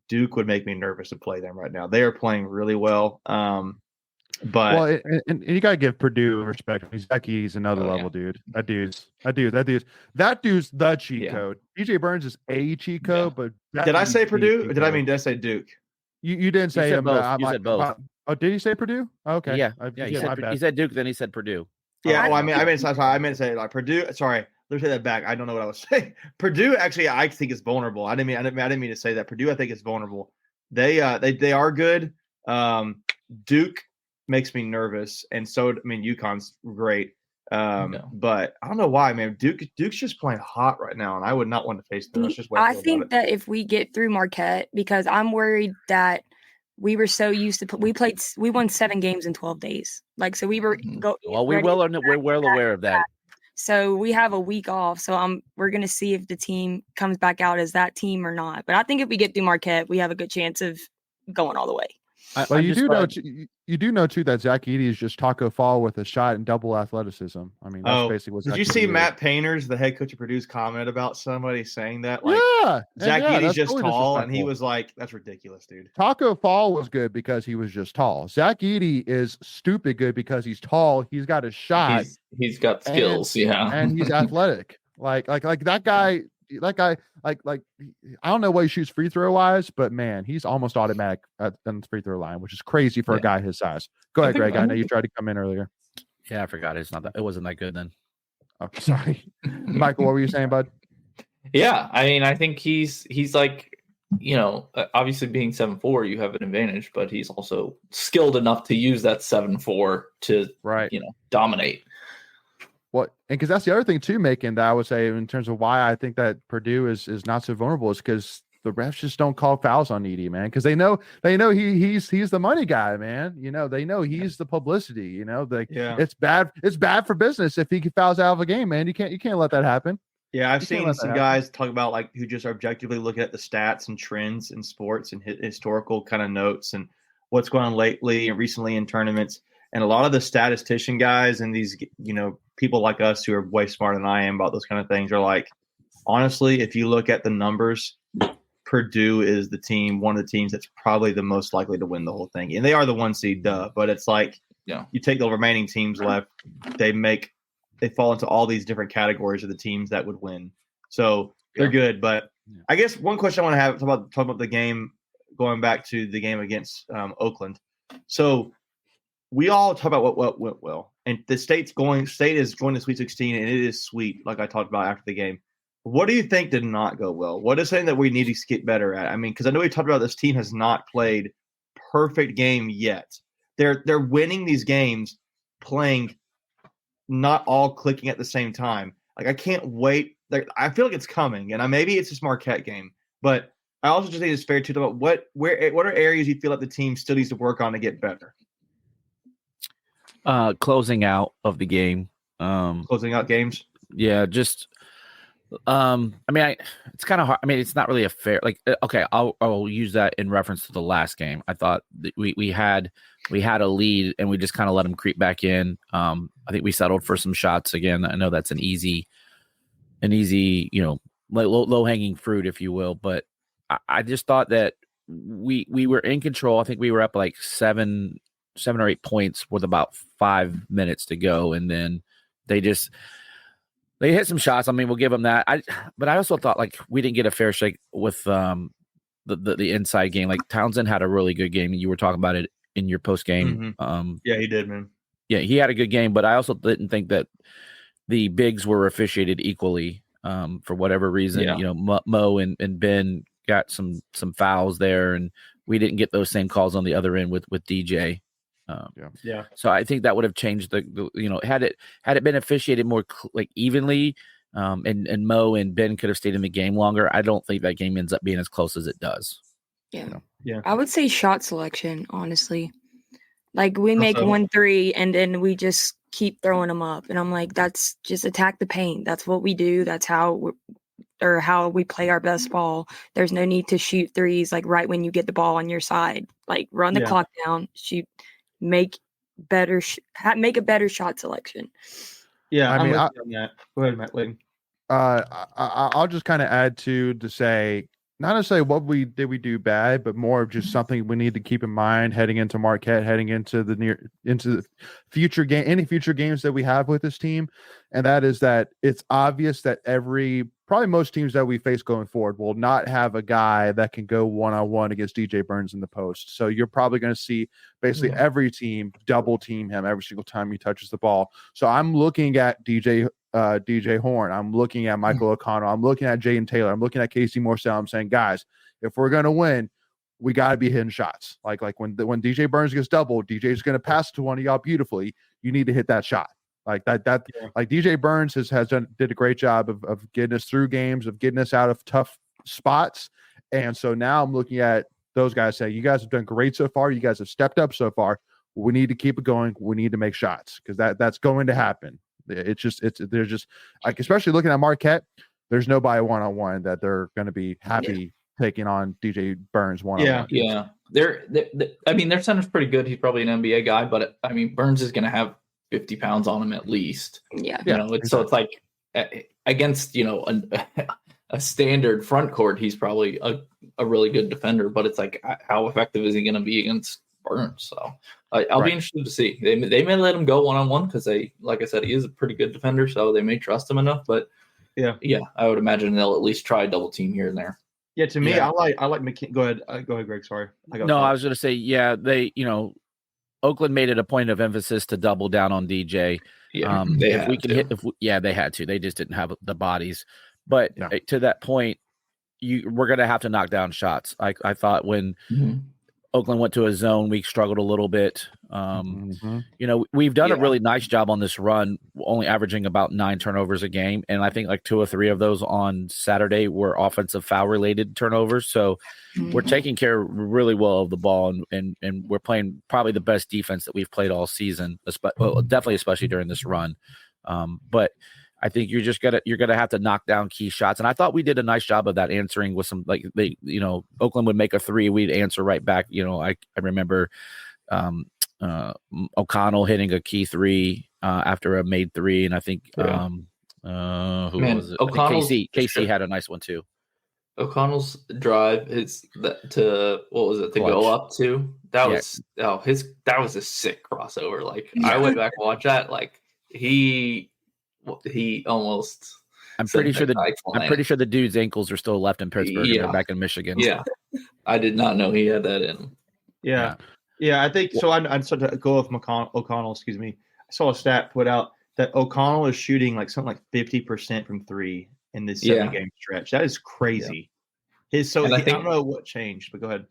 Duke would make me nervous to play them right now. They are playing really well. But Well, and you gotta give Purdue respect. He's another Oh, yeah. level, dude. That dude's the cheat Yeah. code. DJ Burns is a cheat code, but that did I dude's say the Purdue? cheat Or did I code. mean did I say Duke? You didn't say said him? both. You said both. Oh, did he say Purdue? Okay. Yeah, I, yeah. yeah, my He bad. said Duke, then he said Purdue. Yeah. I Well, I meant to say like Purdue. Sorry, let me say that back. I don't know what I was saying. Purdue actually, I think is vulnerable. I didn't mean to say that. Purdue, I think is vulnerable. They are good. Duke makes me nervous, and so UConn's great. No. But I don't know why, man. Duke's just playing hot right now, and I would not want to face them. Let's just wait. I think that if we get through Marquette, because I'm worried that we were so used to we won 7 games in 12 days. Like, so we were Mhm. Well, we're well aware of that. So we have a week off. So we're gonna see if the team comes back out as that team or not. But I think if we get through Marquette, we have a good chance of going all the way. Well, I'm you just do know glad- you do know too that Zach Edey is just Taco Fall with a shot and double athleticism. I mean, that's basically what. Did Zach you see Edey is. Matt Painters, the head coach of Purdue's comment about somebody saying that? Like, Yeah, Zach yeah, Edey's that's just totally tall, and he disrespectful. was like, "That's ridiculous, dude." Taco Fall was good because he was just tall. Zach Edey is stupid good because he's tall. He's got a shot He's got skills, yeah. and he's athletic. Like that guy. Like I don't know what he shoots free throw wise, but man, he's almost automatic at the free throw line, which is crazy for a Yeah. guy his size. Go I ahead, think- Greg. I know you tried to come in earlier. Yeah, I forgot. It wasn't that good then. Oh, sorry, Michael. What were you saying, bud? Yeah, I mean, I think he's like, obviously being 7'4", you have an advantage, but he's also skilled enough to use that 7'4" to Right. dominate. What, and because that's the other thing too, making that I would say in terms of why I think that Purdue is not so vulnerable is because the refs just don't call fouls on Edey, man, because they know he's the money guy, man. They know he's the publicity. It's bad for business if he fouls out of a game, man. You can't let that happen. Yeah, I've seen some guys talk about like who just are objectively looking at the stats and trends in sports and historical kind of notes and what's going on lately and recently in tournaments. And a lot of the statistician guys and these, people like us who are way smarter than I am about those kind of things are like, honestly, if you look at the numbers, Purdue is one of the teams that's probably the most likely to win the whole thing. And they are the 1 seed, duh. But it's like, you take the remaining teams left, they fall into all these different categories of the teams that would win. So they're good. But I guess one question I want to have talk about the game, going back to the game against Oakland. So we all talk about what went well, and the state is going to Sweet 16, and it is sweet, like I talked about after the game. What do you think did not go well? What is something that we need to get better at? I mean, because I know we talked about this team has not played perfect game yet. They're winning these games, playing not all clicking at the same time. Like I can't wait. I feel like it's coming, and maybe it's this Marquette game, but I also just think it's fair to talk about what are areas you feel like the team still needs to work on to get better. Closing out of the game. Closing out games. Yeah, just it's kind of hard. I mean, it's not really a fair, like, okay, I'll use that in reference to the last game. I thought that we had a lead and we just kind of let them creep back in. I think we settled for some shots again. I know that's an easy, low hanging fruit, if you will. But I just thought that we were in control. I think we were up like 7 or 8 points with about 5 minutes to go. And then they hit some shots. I mean, we'll give them that. But I also thought like we didn't get a fair shake with the inside game. Like Townsend had a really good game. You were talking about it in your post game. Mm-hmm. Yeah, he did, man. Yeah, he had a good game, but I also didn't think that the bigs were officiated equally for whatever reason. Yeah. Mo and Ben got some fouls there, and we didn't get those same calls on the other end with DJ. So I think that would have changed the had it been officiated more like evenly, and Mo and Ben could have stayed in the game longer. I don't think that game ends up being as close as it does. Yeah. I would say shot selection, honestly. Like we make 1-3 and then we just keep throwing them up, and I'm like, that's just attack the paint. That's what we do. That's how we play our best ball. There's no need to shoot threes like right when you get the ball on your side. Like run the clock down, shoot. Make a better shot selection. Yeah, I mean, on that. Go ahead, Matt. I'll just kind of add to say not necessarily what we do bad, but more of just something we need to keep in mind heading into Marquette, heading into the future game, any future games that we have with this team, and that is that it's obvious that probably most teams that we face going forward will not have a guy that can go one-on-one against DJ Burns in the post. So you're probably going to see basically every team double team him every single time he touches the ball. So I'm looking at DJ Horn. I'm looking at Michael O'Connell. I'm looking at Jaden Taylor. I'm looking at Casey Morsell. I'm saying, guys, if we're going to win, we got to be hitting shots. Like when DJ Burns gets doubled, DJ's going to pass to one of y'all beautifully. You need to hit that shot. Like that, like DJ Burns did a great job of getting us through games, of getting us out of tough spots. And so now I'm looking at those guys saying, you guys have done great so far. You guys have stepped up so far. We need to keep it going. We need to make shots because that's going to happen. They're just like, especially looking at Marquette, there's nobody one-on-one that they're going to be happy taking on DJ Burns one-on-one. Yeah. I mean, their center's pretty good. He's probably an NBA guy, but I mean, Burns is going to have 50 pounds on him at least. So it's like against a standard front court, he's probably a really good defender, but it's like how effective is he going to be against Burns? So I'll be interested to see. They may let him go one-on-one because like I said, he is a pretty good defender, so they may trust him enough. But I would imagine they'll at least try a double team here and there. Yeah, to me, I like McKinney. Go ahead, Greg. Sorry. I was going to say, they Oakland made it a point of emphasis to double down on DJ. Yeah, If we can hit, they had to. They just didn't have the bodies. But to that point, we're going to have to knock down shots. I thought when Oakland went to a zone, we struggled a little bit. We've done a really nice job on this run, only averaging about 9 turnovers a game. And I think like 2 or 3 of those on Saturday were offensive foul related turnovers. So we're taking care really well of the ball, and we're playing probably the best defense that we've played all season, definitely, especially during this run. But I think you're gonna have to knock down key shots, and I thought we did a nice job of that, answering with some Oakland would make a 3, we'd answer right back. I remember O'Connell hitting a key 3 after a made 3, and I think who was it? KC had a nice one too. O'Connell's drive to go up to that was a sick crossover. Like I went back and watched that. Like he almost. I'm pretty sure the dude's ankles are still left in Pittsburgh. Yeah. And they're back in Michigan. Yeah, I did not know he had that in him. Yeah. I think so. I started to go with O'Connell. Excuse me. I saw a stat put out that O'Connell is shooting like something like 50% from 3 in this 7-game stretch. That is crazy. Yeah. I don't know what changed, but go ahead.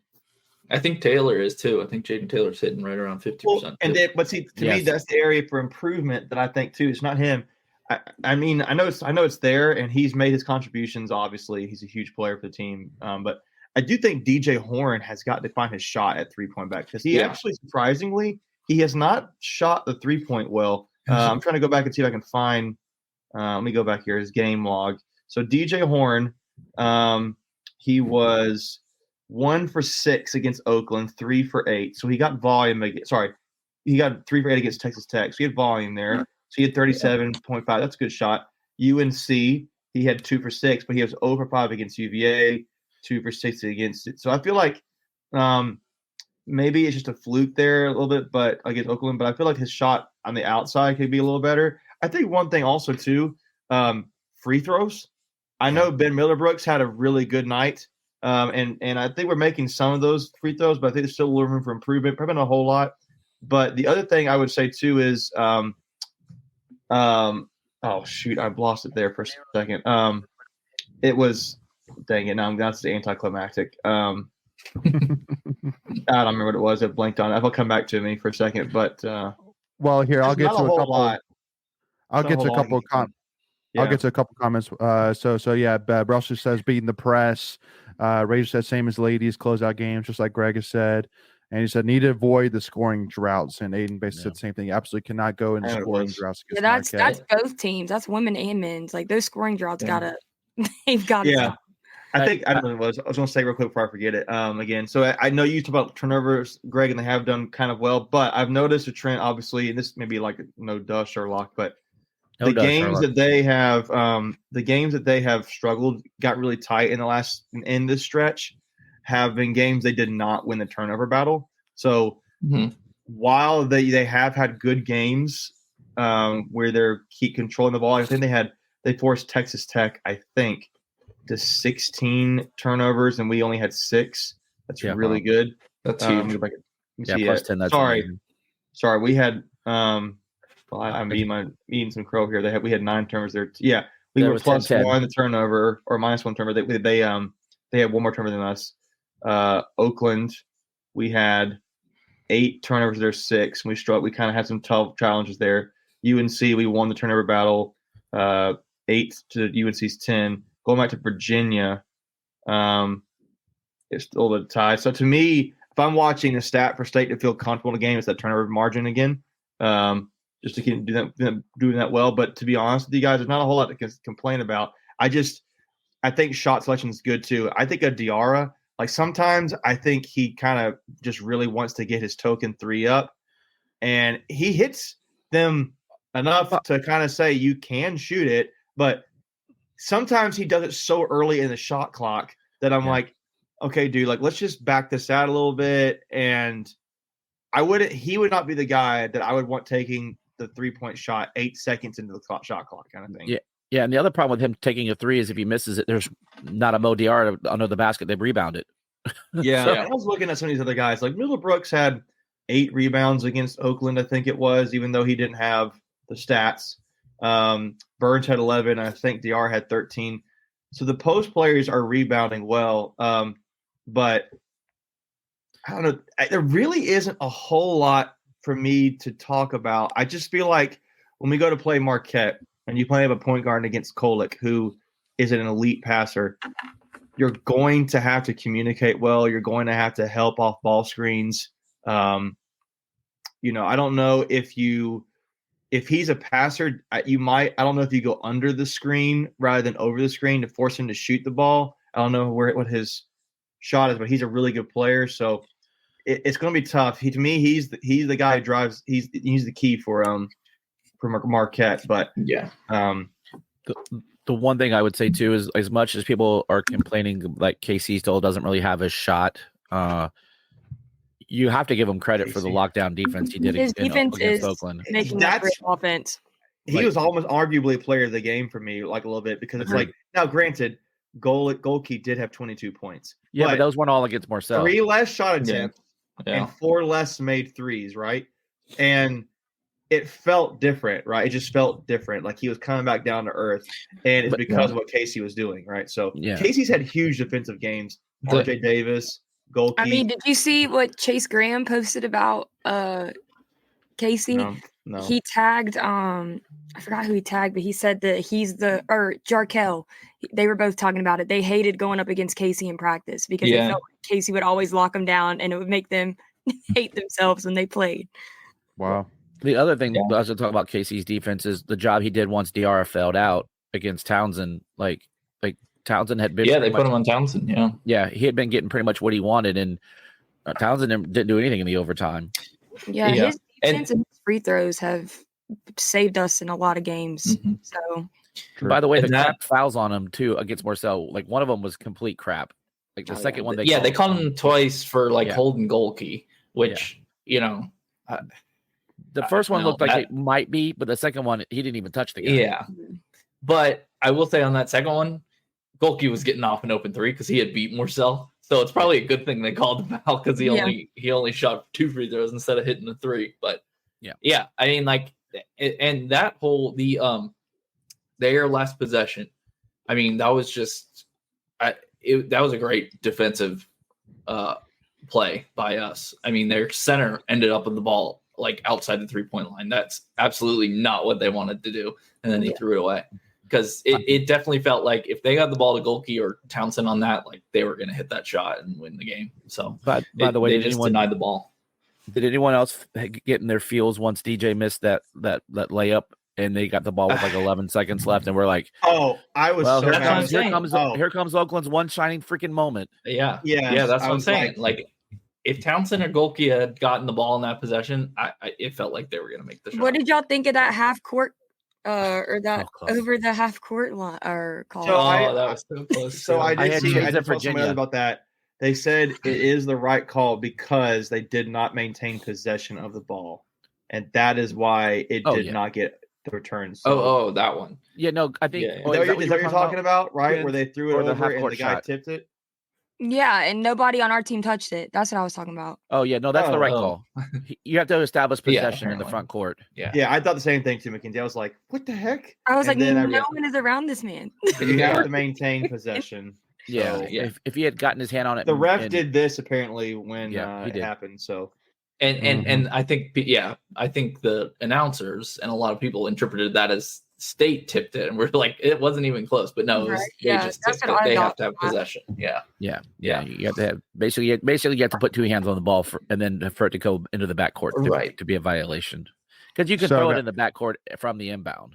I think Taylor is too. I think Jaden Taylor's hitting right around 50%. Well, but see, to me, that's the area for improvement that I think too. It's not him. I mean, I know it's there, and he's made his contributions. Obviously, he's a huge player for the team. But I do think DJ Horn has got to find his shot at 3-point back, because he actually, surprisingly, he has not shot the 3-point well. I'm trying to go back and see if I can find. Let me go back here, his game log. So DJ Horn, he was 1 for 6 against Oakland, 3 for 8. So he got volume. He got 3 for 8 against Texas Tech. So he had volume there. So he had 37.5. That's a good shot. UNC, he had 2 for 6, but he was 0 for 5 against UVA, 2 for 6 against it. So I feel like maybe it's just a fluke there a little bit, but against Oakland. But I feel like his shot on the outside could be a little better. I think one thing also too, free throws. I know Ben Miller-Brooks had a really good night, and I think we're making some of those free throws, but I think there's still a little room for improvement. Probably not a whole lot. But the other thing I would say too is, oh shoot, I lost it there for a second. It was, dang it, now that's the anticlimactic. I don't remember what it was. It blanked on it. It'll come back to me for a second. But well, here I'll get to a couple. I'll get to a couple comments. So yeah, Brusher says beating the press. Razor says same as ladies, closeout games, just like Greg has said. And he said need to avoid the scoring droughts. And Aiden basically said the same thing. You absolutely cannot go into scoring droughts. Yeah, that's both teams. That's women and men's. Like those scoring droughts they've got to stop. I think I don't know what I was going to say real quick before I forget it. Again, so I know you talk about turnovers, Greg, and they have done kind of well, but I've noticed a trend, obviously, and this may be like no duh Sherlock, but the games that they have struggled, got really tight in this stretch, have been games they did not win the turnover battle. So while they have had good games where they're keep controlling the ball, I think they forced Texas Tech, I think, to 16 turnovers, and we only had 6. That's really good. That's huge. Plus 10. That's sorry. We had I'm eating some crow here. We had 9 turnovers there. Yeah, we were plus 1 the turnover or minus 1 turnover. They had 1 more turnover than us. Oakland, we had 8 turnovers. There's 6. We struggled. We kind of had some tough challenges there. UNC, we won the turnover battle, 8 to UNC's 10. Going back to Virginia, it's still the tie. So to me, if I'm watching a stat for State to feel comfortable in the game, it's that turnover margin again, just to keep doing that well. But to be honest with you guys, there's not a whole lot to complain about. I think shot selection is good too. I think a Diarra, like sometimes I think he kind of just really wants to get his token 3 up, and he hits them enough to kind of say you can shoot it, but sometimes he does it so early in the shot clock that I'm like, okay, dude, like let's just back this out a little bit. And he would not be the guy that I would want taking the 3-point shot 8 seconds into the shot clock kind of thing. Yeah. Yeah. And the other problem with him taking a 3 is if he misses it, there's not a Mo Diarra under the basket. They rebound it. Yeah. So, I was looking at some of these other guys, like Miller Brooks had 8 rebounds against Oakland, I think it was, even though he didn't have the stats. Burns had 11. I think DR had 13. So the post players are rebounding well. But I don't know. There really isn't a whole lot for me to talk about. I just feel like when we go to play Marquette and you play a point guard against Kolek, who is an elite passer, you're going to have to communicate well. You're going to have to help off ball screens. I don't know if he's a passer, you might. I don't know if you go under the screen rather than over the screen to force him to shoot the ball. I don't know what his shot is, but he's a really good player. So it's going to be tough. To me, he's the guy who drives. He's the key for Marquette. But yeah. The one thing I would say too is, as much as people are complaining like KC still doesn't really have a shot, you have to give him credit for the lockdown defense he did His defense against is Oakland. making that great offense. He was almost arguably player of the game for me, like a little bit, because it's like, now granted, Golke did have 22 points. Yeah, but those weren't all against Marcel. 3 less shot attempts and 4 less made threes, right? And it felt different, right? It just felt different. Like he was coming back down to earth, and it's because of what Casey was doing, right? So Casey's had huge defensive games. RJ Davis, Golke. I mean, did you see what Chase Graham posted about Casey? No. He tagged I forgot who he tagged, but he said that Jarkel. They were both talking about it. They hated going up against Casey in practice because they felt like Casey would always lock them down, and it would make them hate themselves when they played. Wow. The other thing I was going to talk about Casey's defense is the job he did once DR failed out against Townsend. Like Townsend had been. Yeah, they put him on Townsend. Yeah. Yeah, he had been getting pretty much what he wanted, and Townsend didn't do anything in the overtime. Yeah, his defense and his free throws have saved us in a lot of games. Mm-hmm. So, by the way, the crap fouls on him too against Marcel. Like one of them was complete crap. Like the second one, they called him twice for holding Golke, which the first one looked like it might be, but the second one, he didn't even touch the guy. Yeah. But I will say on that second one, Golke was getting off an open 3 because he had beat Marcel. So it's probably a good thing they called him out because he only shot 2 free throws instead of hitting the 3. But I mean, and that whole their last possession, I mean, that was just that was a great defensive play by us. I mean, their center ended up with the ball outside the 3-point line. That's absolutely not what they wanted to do. And then he threw it away because it definitely felt like if they got the ball to Golke or Townsend on that, they were going to hit that shot and win the game. So by the way, they just denied the ball. Did anyone else get in their feels once DJ missed that layup and they got the ball with 11 seconds left and we're like, oh, I was so mad. Here comes Oakland's one shining freaking moment. Yeah. That's what I'm saying. If Townsend or Golke had gotten the ball in that possession, it felt like they were going to make the shot. What did y'all think of that half court or that over the half court line or call? That was so close. So I did talk to somebody about that. They said it is the right call because they did not maintain possession of the ball, and that is why it did not get the return. So. That one. Yeah, no, I think is that what you're talking about, right? Where they threw it over and the guy tipped it. Yeah, and nobody on our team touched it. That's what I was talking about. Oh, yeah. No, that's the right call. You have to establish possession in the front court. Yeah, I thought the same thing too, McKenzie. I was like, what the heck? I was like, no one is around this man. You have to maintain possession. Yeah. If he had gotten his hand on it. The ref did this apparently when it happened. So. And I think, I think the announcers and a lot of people interpreted that as State tipped it, and we're like, it wasn't even close. But no, they just tipped it. They have to have possession. Yeah. You have to have basically you have to put 2 hands on the ball and then for it to go into the backcourt to be a violation because you can throw it in the backcourt from the inbound.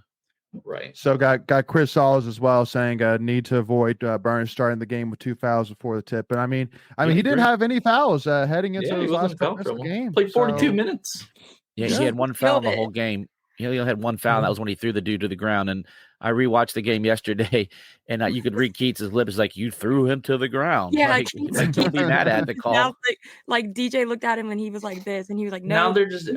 Right. So got Chris Solis as well saying need to avoid Burns starting the game with 2 fouls before the tip. But I mean he didn't have any fouls heading into his last game. Played 42 minutes. Yeah, he had 1 foul in the whole game. He only had 1 foul. That was when he threw the dude to the ground. And I rewatched the game yesterday, and you could read Keats' lips like, you threw him to the ground. Yeah, don't be mad at the call. Now, like DJ looked at him when he was like this, and he was like, no. Now they're just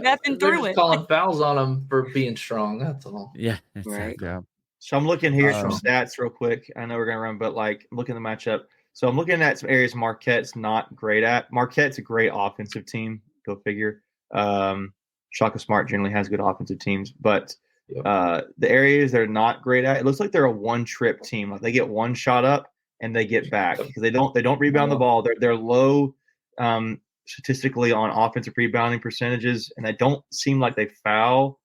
calling fouls on him for being strong. That's all. Yeah. Right. Yeah. So I'm looking here some stats real quick. I know we're going to run, but I'm looking at the matchup. So I'm looking at some areas Marquette's not great at. Marquette's a great offensive team. Go figure. Shaka Smart generally has good offensive teams, but Yep. the areas they're not great at, it looks like they're a one-trip team. Like they get one shot up and they get back because they don't rebound the ball. They're low statistically on offensive rebounding percentages, and they don't seem like they foul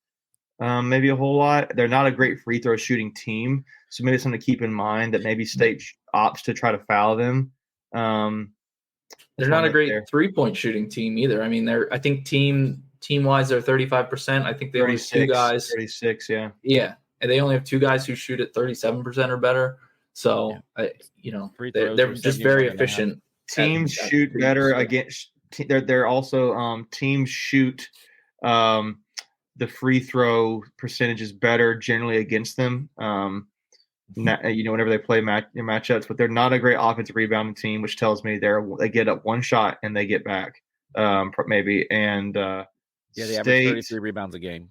maybe a whole lot. They're not a great free throw shooting team, so maybe it's something to keep in mind that maybe State opts to try to foul them. They're not a great 3-point shooting team either. I mean, I think team wise they're 35%. I think they only have 2 guys. 36, yeah. Yeah, and they only have 2 guys who shoot at 37% or better. So they're just very efficient. Teams shoot better against. They're also teams shoot the free throw percentages better generally against them. Whenever they play matchups, but they're not a great offensive rebounding team, which tells me they get up one shot and they get back maybe. And they average 33 rebounds a game.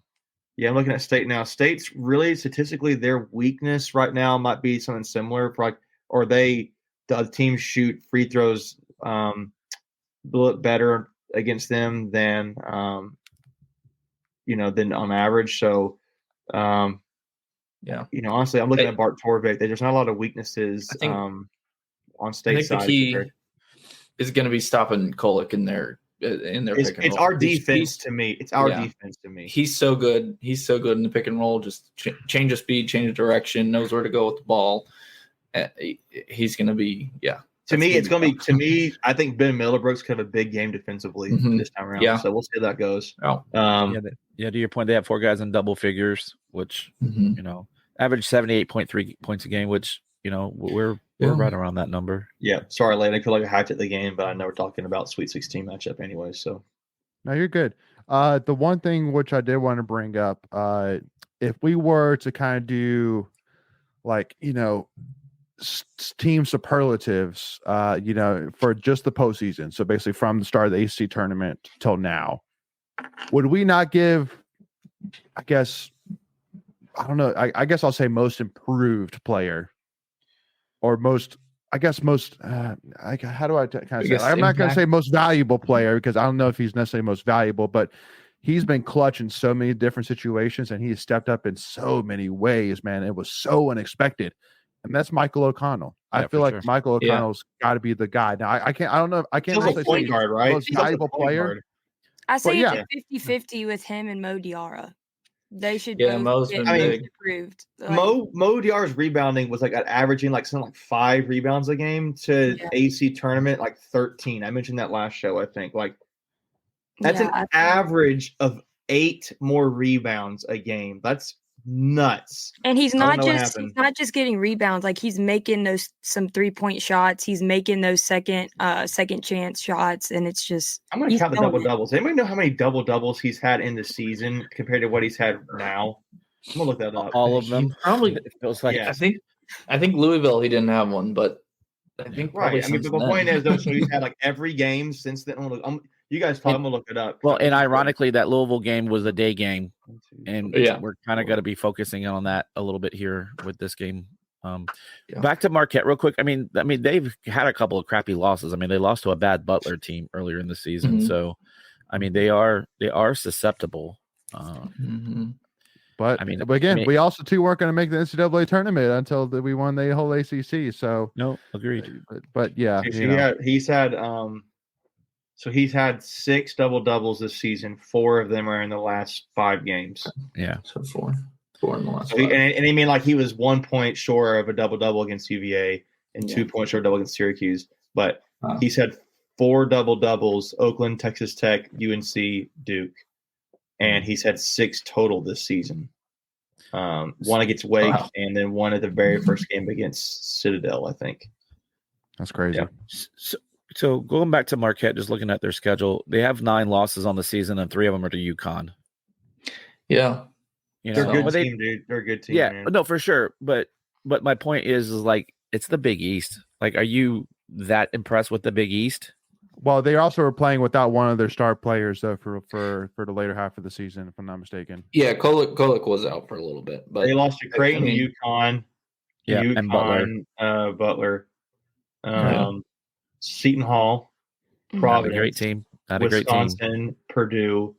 Yeah, I'm looking at State now. State's really statistically their weakness right now might be something similar, the teams shoot free throws better against them than than on average. So honestly, I'm looking at Bart Torvik. There's not a lot of weaknesses on State side. The key is going to be stopping Kolek in their pick and roll. It's our defense to me. It's our defense to me. He's so good. He's so good in the pick and roll. Just change of speed, change of direction, knows where to go with the ball. He's going to be To me, I think Ben Middlebrook's kind of a big game defensively this time around. So we'll see how that goes. Oh. To your point, they have 4 guys in double figures, which average 78.3 points a game, which we're right around that number. Yeah, sorry, Lane. I feel like I hijacked the game, but I know we're talking about Sweet 16 matchup anyway. So no, you're good. The one thing which I did want to bring up, if we were to kind of do team superlatives, for just the postseason. So basically from the start of the ACC tournament till now, would we not give, I guess I'll say most improved player or most, how do I kind of say that? I'm not going to say most valuable player because I don't know if he's necessarily most valuable, but he's been clutch in so many different situations and he has stepped up in so many ways, man. It was so unexpected. And that's Michael O'Connell. I feel like Michael O'Connell's got to be the guy. Now, I can't say point guard, right? Most valuable player. I say it's 50-50 with him and Mo Diarra. They should both get improved. Mo Diarra's rebounding was averaging something like 5 rebounds a game to AC tournament 13. I mentioned that last show, I think. That's an average of 8 more rebounds a game. That's nuts. And he's not just getting rebounds. He's making some 3-point shots. He's making those second chance shots, and it's just. I'm going to count the double doubles. Anybody know how many double doubles he's had in the season compared to what he's had now? I'm gonna look that up. All of them. Probably. It feels like. Yeah. I think Louisville he didn't have one, but I think right. But the point is though, so he's had every game since then. You guys talk. I'm gonna look it up. Well, and ironically, that Louisville game was a day game, and we're kind of going to be focusing on that a little bit here with this game. Back to Marquette real quick. I mean, they've had a couple of crappy losses. I mean, they lost to a bad Butler team earlier in the season, so I mean, they are susceptible. But again, we also too weren't going to make the NCAA tournament until we won the whole ACC. So no, agreed. But yeah, he's had 6 double doubles this season. 4 of them are in the last 5 games. Yeah, so 4 in the last. So he was 1 point short of a double double against UVA and 2 points short of double against Syracuse. But he's had 4 double doubles: Oakland, Texas Tech, UNC, Duke. And he's had 6 total this season. 1 against Wake, and then 1 at the very first game against Citadel, I think. That's crazy. Yeah. So going back to Marquette, just looking at their schedule, they have 9 losses on the season, and 3 of them are to UConn. Yeah, they're a good team, dude. They're a good team. Yeah, man. No, for sure. But my point is it's the Big East. Are you that impressed with the Big East? Well, they also were playing without one of their star players though for the later half of the season, if I'm not mistaken. Yeah, Kolek was out for a little bit, but they lost to Creighton, UConn, and Butler, Seton Hall, Providence, not a great team. Wisconsin, Purdue,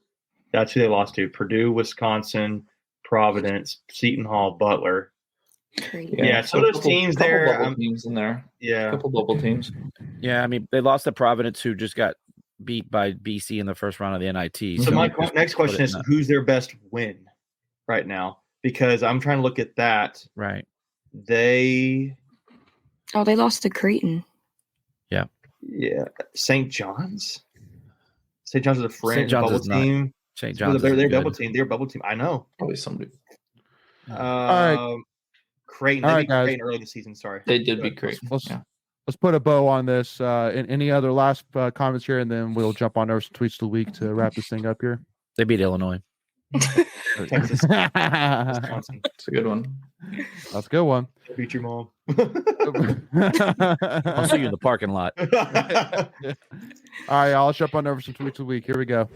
That's who they lost to: Purdue, Wisconsin, Providence, Seton Hall, Butler. Yeah, so those teams there. Couple teams in there. Yeah, a couple bubble teams. Yeah, I mean, they lost to Providence, who just got beat by BC in the first round of the NIT. So my next question is, who's their best win right now? Because I'm trying to look at that. Right. They lost to Creighton. Yeah. Yeah. St. John's? St. John's is a friend bubble team. St. John's. They're bubble team. They're a bubble team. I know. Probably somebody. All right. Creighton. They beat Creighton early this season. Sorry. They did beat Creighton. Let's put a bow on this. Any other last comments here, and then we'll jump on over some tweets of the week to wrap this thing up here. They beat Illinois. Texas. Wisconsin. It's a good one. That's a good one. Beat your mom. I'll see you in the parking lot. All right, I'll jump on over some tweets of the week. Here we go.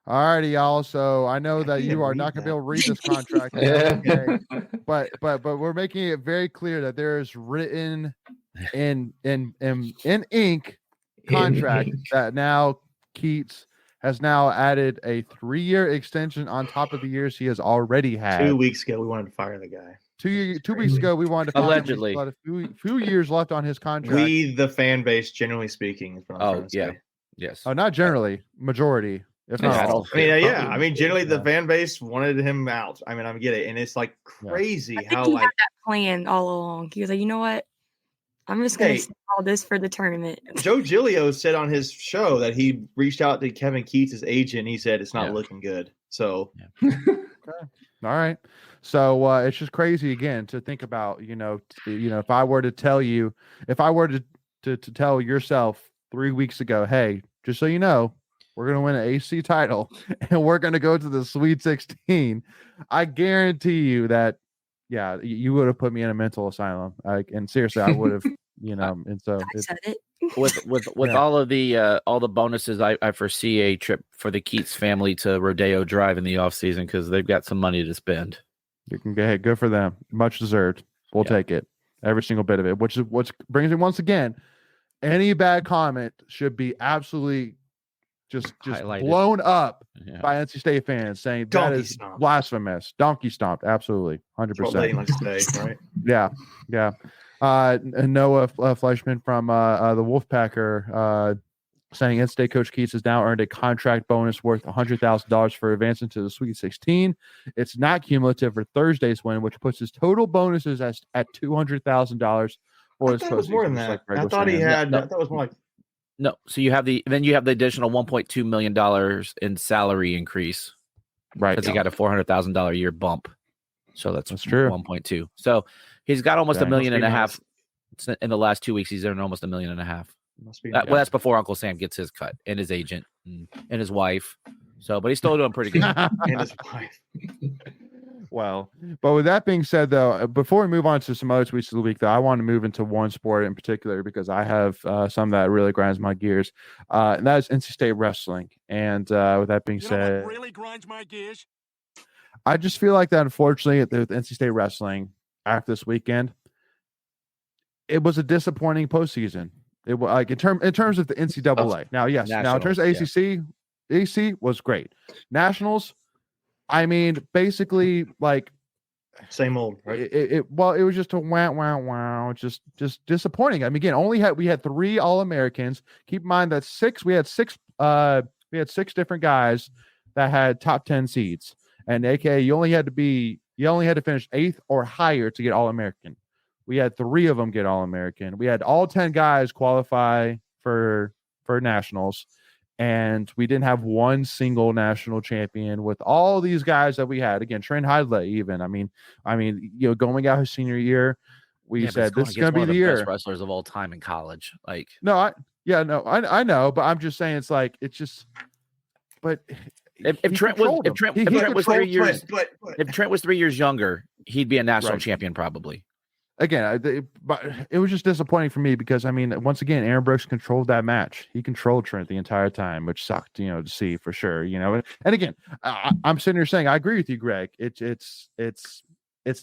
All righty, y'all. So I know that you are not going to be able to read this contract, okay, but we're making it very clear that there is written in ink contract that now Keats has now added a 3-year extension on top of the years he has already had. 2 weeks ago, we wanted to fire the guy. 2 weeks ago, we wanted to fire allegedly him. A few years left on his contract. We, the fan base, generally speaking, is what I'm trying to say. Yes. Oh, not generally, majority. If not all. I mean, generally, the fan base wanted him out. I mean, I get it, and it's like crazy how he had that plan all along. He was like, you know what? I'm just going to say all this for the tournament. Joe Giglio said on his show that he reached out to Kevin Keats' agent. And he said it's not looking good. So, okay. All right. So it's just crazy again to think about. If I were to tell you, if I were to tell yourself 3 weeks ago, hey, just so you know, we're going to win an AC title and we're going to go to the Sweet 16. I guarantee you that, yeah, you would have put me in a mental asylum. And seriously, I would have, and so I said it. with all of the bonuses, I foresee a trip for the Keats family to Rodeo Drive in the off season because they've got some money to spend. You can go ahead. Good for them. Much deserved. We'll take it. Every single bit of it, which brings me once again, any bad comment should be absolutely just highlighted, blown up by NC State fans saying that is blasphemous. Donkey stomped. Absolutely. 100%. Right? Yeah. Noah Fleischman from the Wolfpacker saying NC State coach Keats has now earned a contract bonus worth $100,000 for advancing to the Sweet 16. It's not cumulative for Thursday's win, which puts his total bonuses at $200,000 for his postseason. More than that. I thought he had. I thought it was more like. No, so you have the additional $1.2 million in salary increase, right? Because he got a $400,000 a year bump, so that's true. 1.2. So he's got almost $1.5 million in the last 2 weeks. He's earned almost $1.5 million. Well, that's before Uncle Sam gets his cut and his agent and his wife. So, but he's still doing pretty good. And his wife. Well, but with that being said, though, before we move on to some other tweets of the week, though, I want to move into one sport in particular because I have some that really grinds my gears, and that is NC State wrestling. And with that being said, really grinds my gears? I just feel like that, unfortunately, with NC State wrestling after this weekend, it was a disappointing postseason. It was like in terms of the NCAA. Now, yes, now in terms of ACC, AC was great. Nationals. I mean, basically, like same old, right? It was just a wow, just disappointing. I mean, again, we had 3 All-Americans. Keep in mind that we had six different guys that had top 10 seeds, and AKA you only had to finish 8th or higher to get All-American. We had 3 of them get All-American. We had all 10 guys qualify for nationals. And we didn't have one single national champion with all these guys that we had. Again, Trent Hidlay, even. I mean, going out his senior year, we said this is going to be the year. Best wrestlers of all time in college. Like, I know, but I'm just saying it's just. But if Trent was 3 years, if Trent was 3 years younger, he'd be a national champion probably. Again, but it was just disappointing for me because, I mean, once again, Aaron Brooks controlled that match. He controlled Trent the entire time, which sucked, to see for sure, And again, I'm sitting here saying I agree with you, Greg. It's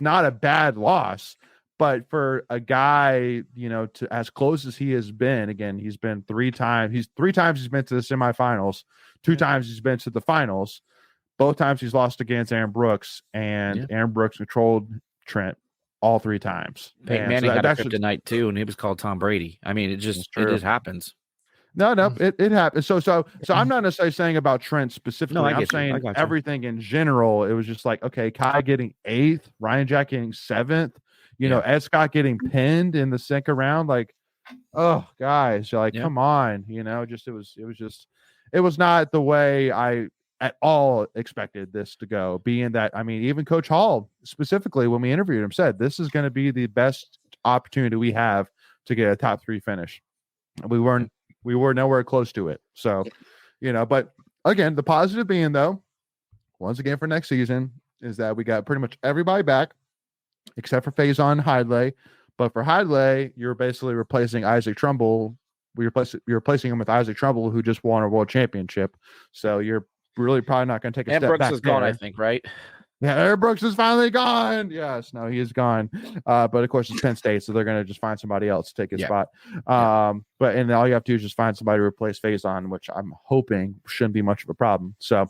not a bad loss, But for a guy, to as close as he has been, again, he's been 3 times. He's been to the semifinals. 2 times he's been to the finals. Both times he's lost against Aaron Brooks, and Aaron Brooks controlled Trent all 3 times. Peyton Manning got a kryptonite too, and he was called Tom Brady. I mean, it just happens. No, it happens. So I'm not necessarily saying about Trent specifically. No, I'm saying everything in general. It was just like, okay, Kai getting 8th, Ryan Jack getting 7th, Ed Scott getting pinned in the second round. Like, oh, guys, you're like, come on, it was not the way I at all expected this to go. Being that, I mean, even Coach Hall specifically, when we interviewed him, said this is going to be the best opportunity we have to get a top 3 finish. We were nowhere close to it. So, but again, the positive being though, once again for next season, is that we got pretty much everybody back except for Faison Hidlay. But for Hidlay, you're basically replacing Isaac Trumbull. You're replacing him with Isaac Trumbull, who just won a world championship. So you're really probably not going to take a step Brooks back. Is gone, I think, right? Yeah, Aaron Brooks is finally gone. Yes, no, he is gone. But of course, it's Penn State, so they're going to just find somebody else to take his spot. But and all you have to do is just find somebody to replace Faison, which I'm hoping shouldn't be much of a problem. So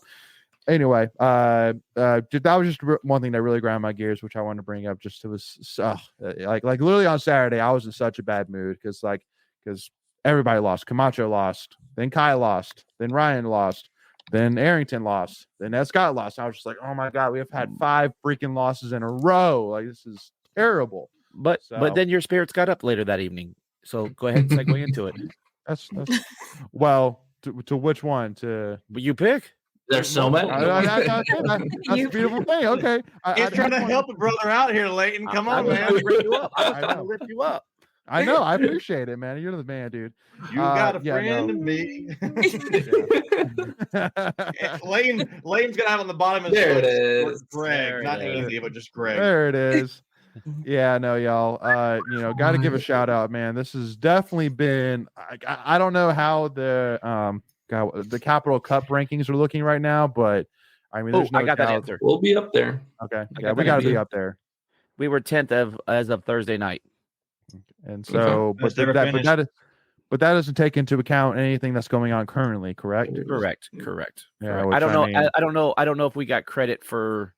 anyway, that was just one thing that really ground my gears, which I wanted to bring up. Just it was like literally on Saturday, I was in such a bad mood because everybody lost. Camacho lost, then Kai lost, then Ryan lost. Then Arrington lost. Then Ed Scott lost. I was just like, oh my God, we have had 5 freaking losses in a row. Like, this is terrible. But then your spirits got up later that evening. So go ahead and segue into it. That's well, to which one? But you pick. There's so many. That's a beautiful thing. Okay. He's trying to help a brother out here, Leighton. Come on, man. I was trying to lift you up. I know. I appreciate it, man. You're the man, dude. You got a friend in me. Leighton's gonna have on the bottom of there it is. Greg, not Andy, but just Greg. There it is. Yeah, no, y'all. Got to give a shout out, man. This has definitely been. I don't know how the Capital Cup rankings are looking right now, but I mean, I got that answer. We'll be up there. Okay, we got to be up there. We were 10th as of Thursday night. And so, but that doesn't take into account anything that's going on currently, correct? Correct. Yeah, I don't know. I don't know if we got credit for.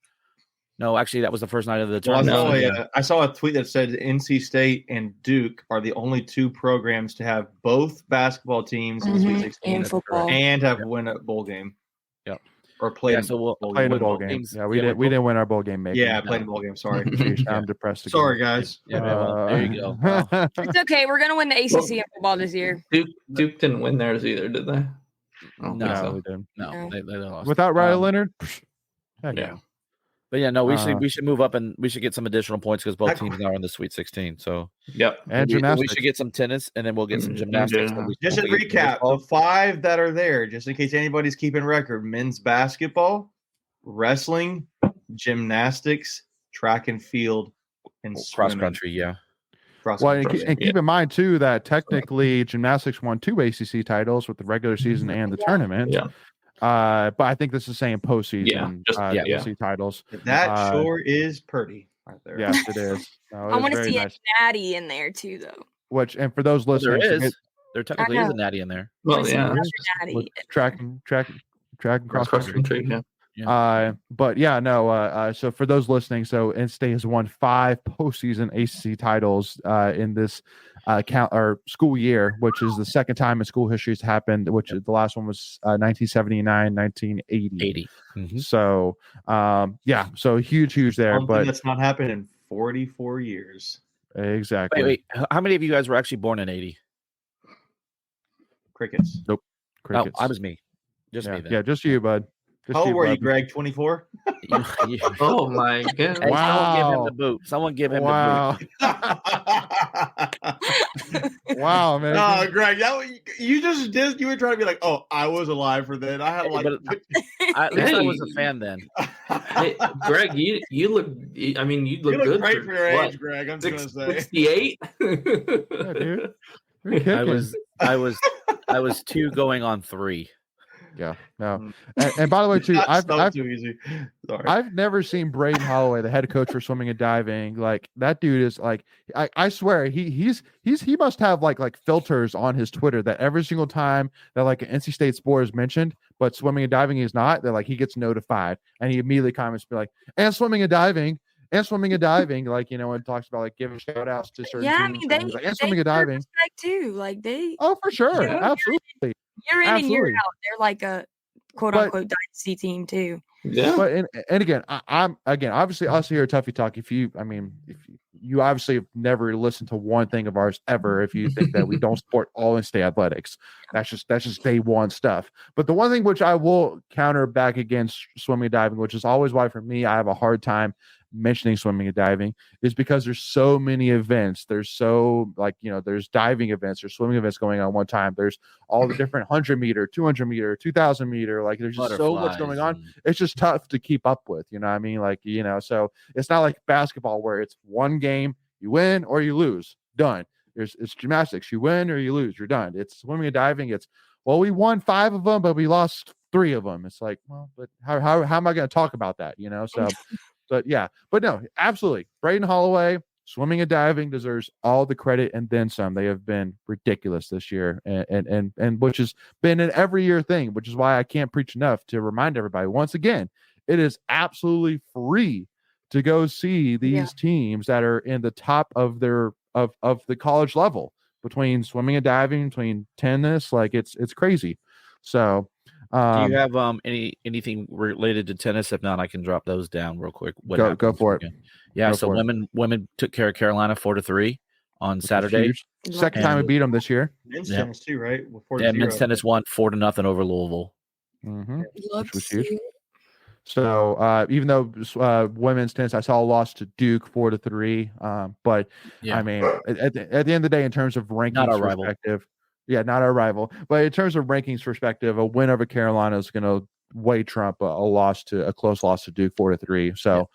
No, actually, that was the first night of the tournament. I saw a tweet that said NC State and Duke are the only 2 programs to have both basketball teams in the Sweet 16 and football and have won a bowl game. Yep. Or played a bowl game. Yeah, we didn't win our bowl game. Maybe. Yeah, played a bowl game. Sorry, I'm depressed. Again. Sorry, guys. There you go. Wow. It's okay. We're gonna win the ACC in football this year. Duke didn't win theirs either, did they? No, we didn't. No, they lost. Without Riley Leonard. Yeah. But yeah, no, we should move up and we should get some additional points because both teams are in the Sweet 16. So and we should get some tennis and then we'll get some gymnastics. Yeah. Just to recap, the 5 that are there, just in case anybody's keeping record: men's basketball, wrestling, gymnastics, track and field, and cross country. Yeah. And keep in mind too that technically gymnastics won 2 ACC titles with the regular season and the tournament. Yeah. But I think this is saying postseason ACC titles. That sure is pretty right there. Yes, it is. I want to see a natty in there too, though. And for those listeners, there technically is a natty in there. Well, yeah. Track and cross country. Yeah. But yeah, no. So for those listening, so NC State has won 5 postseason ACC titles in this school year, which is the second time in school history it's happened. Which the last one was 1979, 1980. Mm-hmm. So so huge there. But that's not happened in 44 years. Exactly. Wait. How many of you guys were actually born in 80? Crickets. Nope. Crickets. Oh, I was me. Just me then. Yeah, just you, bud. How old were you, Greg? 24? Oh my god! Wow. Someone give him the boot. Wow, man. Oh, Greg, you were trying to be like, oh, I was alive for that. I had like. At least I was a fan then. Hey, Greg, you look. I mean, you look good great for your age, Greg. I'm just gonna say 68. Yeah, dude. I was 2 going on 3. Yeah, no. And by the way, too, I've too easy. Sorry. I've never seen Braden Holloway, the head coach for swimming and diving. Like that dude is like, I swear he must have like filters on his Twitter that every single time that like an NC State sport is mentioned, but swimming and diving is not, that like he gets notified and he immediately comments be like, and swimming and diving. And swimming and diving, like, you know, and talks about like giving shout outs to certain Yeah, I teams. mean, He's like, and swimming and diving. Respect too. Like they, Oh, for sure. Yeah. Absolutely. year in and year Absolutely. out, they're like a quote unquote dynasty team too. Yeah. But and again, I'm obviously us here at Tuffy Talk. If you obviously have never listened to one thing of ours ever, if you think that we don't support all in-state athletics, that's just day one stuff. But the one thing which I will counter back against swimming and diving, which is always why for me I have a hard time mentioning swimming and diving, is because there's so many events. There's so like, you know, there's diving events, there's swimming events going on one time. There's all the different 100 meter, 200 meter, 2000 meter. Like there's just so much going on. It's just tough to keep up with, you know what I mean? Like, you know, so it's not like basketball where it's one game, you win or you lose, done. It's gymnastics, you win or you lose, you're done. It's swimming and diving. It's, well, we won 5 of them, but we lost 3 of them. It's like, well, but how am I going to talk about that? You know? So, but yeah, but no, absolutely. Braden Holloway, swimming and diving, deserves all the credit and then some. They have been ridiculous this year, and which has been an every year thing, which is why I can't preach enough to remind everybody once again, it is absolutely free to go see these teams that are in the top of their of the college level, between swimming and diving, between tennis. Like it's crazy. So do you have anything related to tennis? If not, I can drop those down real quick. Go for it. Yeah, Go so for women took care of Carolina 4-3 on Saturday. Second time we beat them this year. Men's tennis too, right? Men's tennis won 4-0 over Louisville. Mm-hmm. Which was huge. So even though women's tennis, I saw a loss to Duke 4-3. But I mean, at the end of the day, in terms of rankings perspective, not our rival. But in terms of rankings perspective, a win over Carolina is going to way trump a close loss to Duke 4-3. So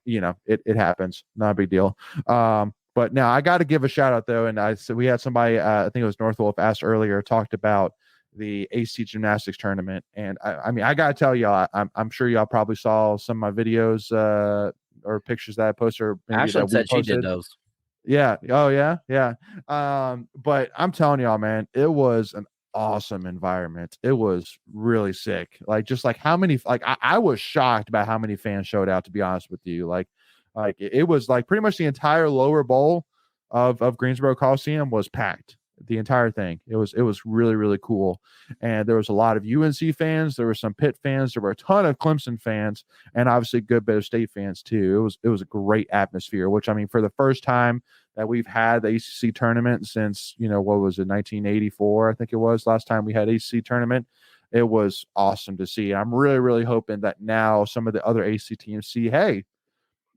you know, it happens, not a big deal. But now I got to give a shout out though, and we had somebody, I think it was Northwolf, asked earlier, talked about the AC gymnastics tournament, and I mean, I gotta tell y'all, I'm sure y'all probably saw some of my videos or pictures that I posted. Or Ashlyn said she did those. Yeah. Oh yeah. Yeah. But I'm telling y'all, man, it was an awesome environment. It was really sick. Like just like how many, like I was shocked by how many fans showed out, to be honest with you. Like it was like pretty much the entire lower bowl of Greensboro Coliseum was packed. The entire thing. It was really, really cool. And there was a lot of UNC fans. There were some Pitt fans. There were a ton of Clemson fans, and obviously a good bit of State fans too. It was a great atmosphere, which I mean, for the first time that we've had the ACC tournament since, you know, what was it, 1984, I think it was, last time we had ACC tournament. It was awesome to see. I'm really, really hoping that now some of the other ACC teams see, hey,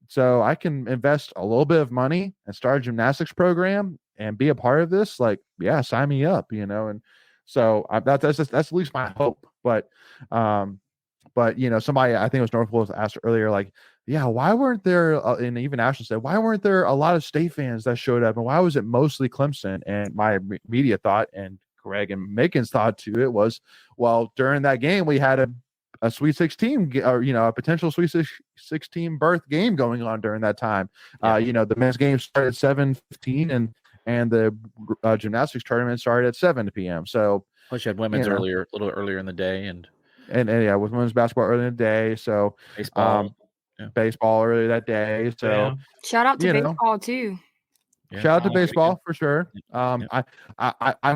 so I can invest a little bit of money and start a gymnastics program and be a part of this. Like, yeah, sign me up, you know? And so that's at least my hope. But you know, somebody, I think it was Northwolf, asked earlier, like, yeah, why weren't there, and even Ashley said, why weren't there a lot of State fans that showed up? And why was it mostly Clemson? And my media thought, and Greg and Macon's thought to it was, well, during that game, we had a Sweet 16, or, you know, a potential Sweet 16 berth game going on during that time. You know, the men's game started at 7:15 and the gymnastics tournament started at 7 p.m. So we had women's a little earlier in the day, and yeah, with women's basketball earlier in the day. So baseball earlier that day. So shout out to baseball too. Yeah. Shout out to baseball for sure. I'm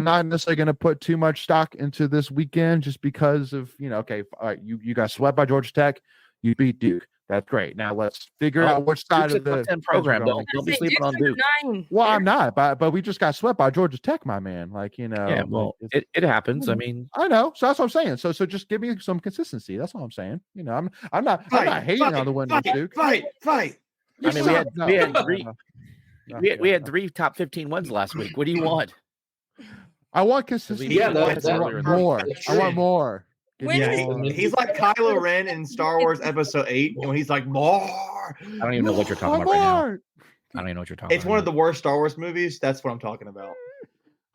not necessarily going to put too much stock into this weekend just because of, you know, okay, all right, you got swept by Georgia Tech, you beat Duke. That's great. Now let's figure out which side of the program. Don't be sleeping on Duke. Well, I'm not, but we just got swept by Georgia Tech, my man. Like, you know, yeah, well, it happens. I mean, I know. So that's what I'm saying. So just give me some consistency. That's all I'm saying. You know, I'm not hating on the win with Duke. Fight. I mean, we had 3 top 15 wins last week. What do you want? I want consistency. Yeah, I want more. I want more. Yeah, he's like Kylo Ren in Star Wars Episode 8, when he's like, more. I don't even know what you're talking about right now. I don't even know what you're talking about. It's one of the worst Star Wars movies. That's what I'm talking about.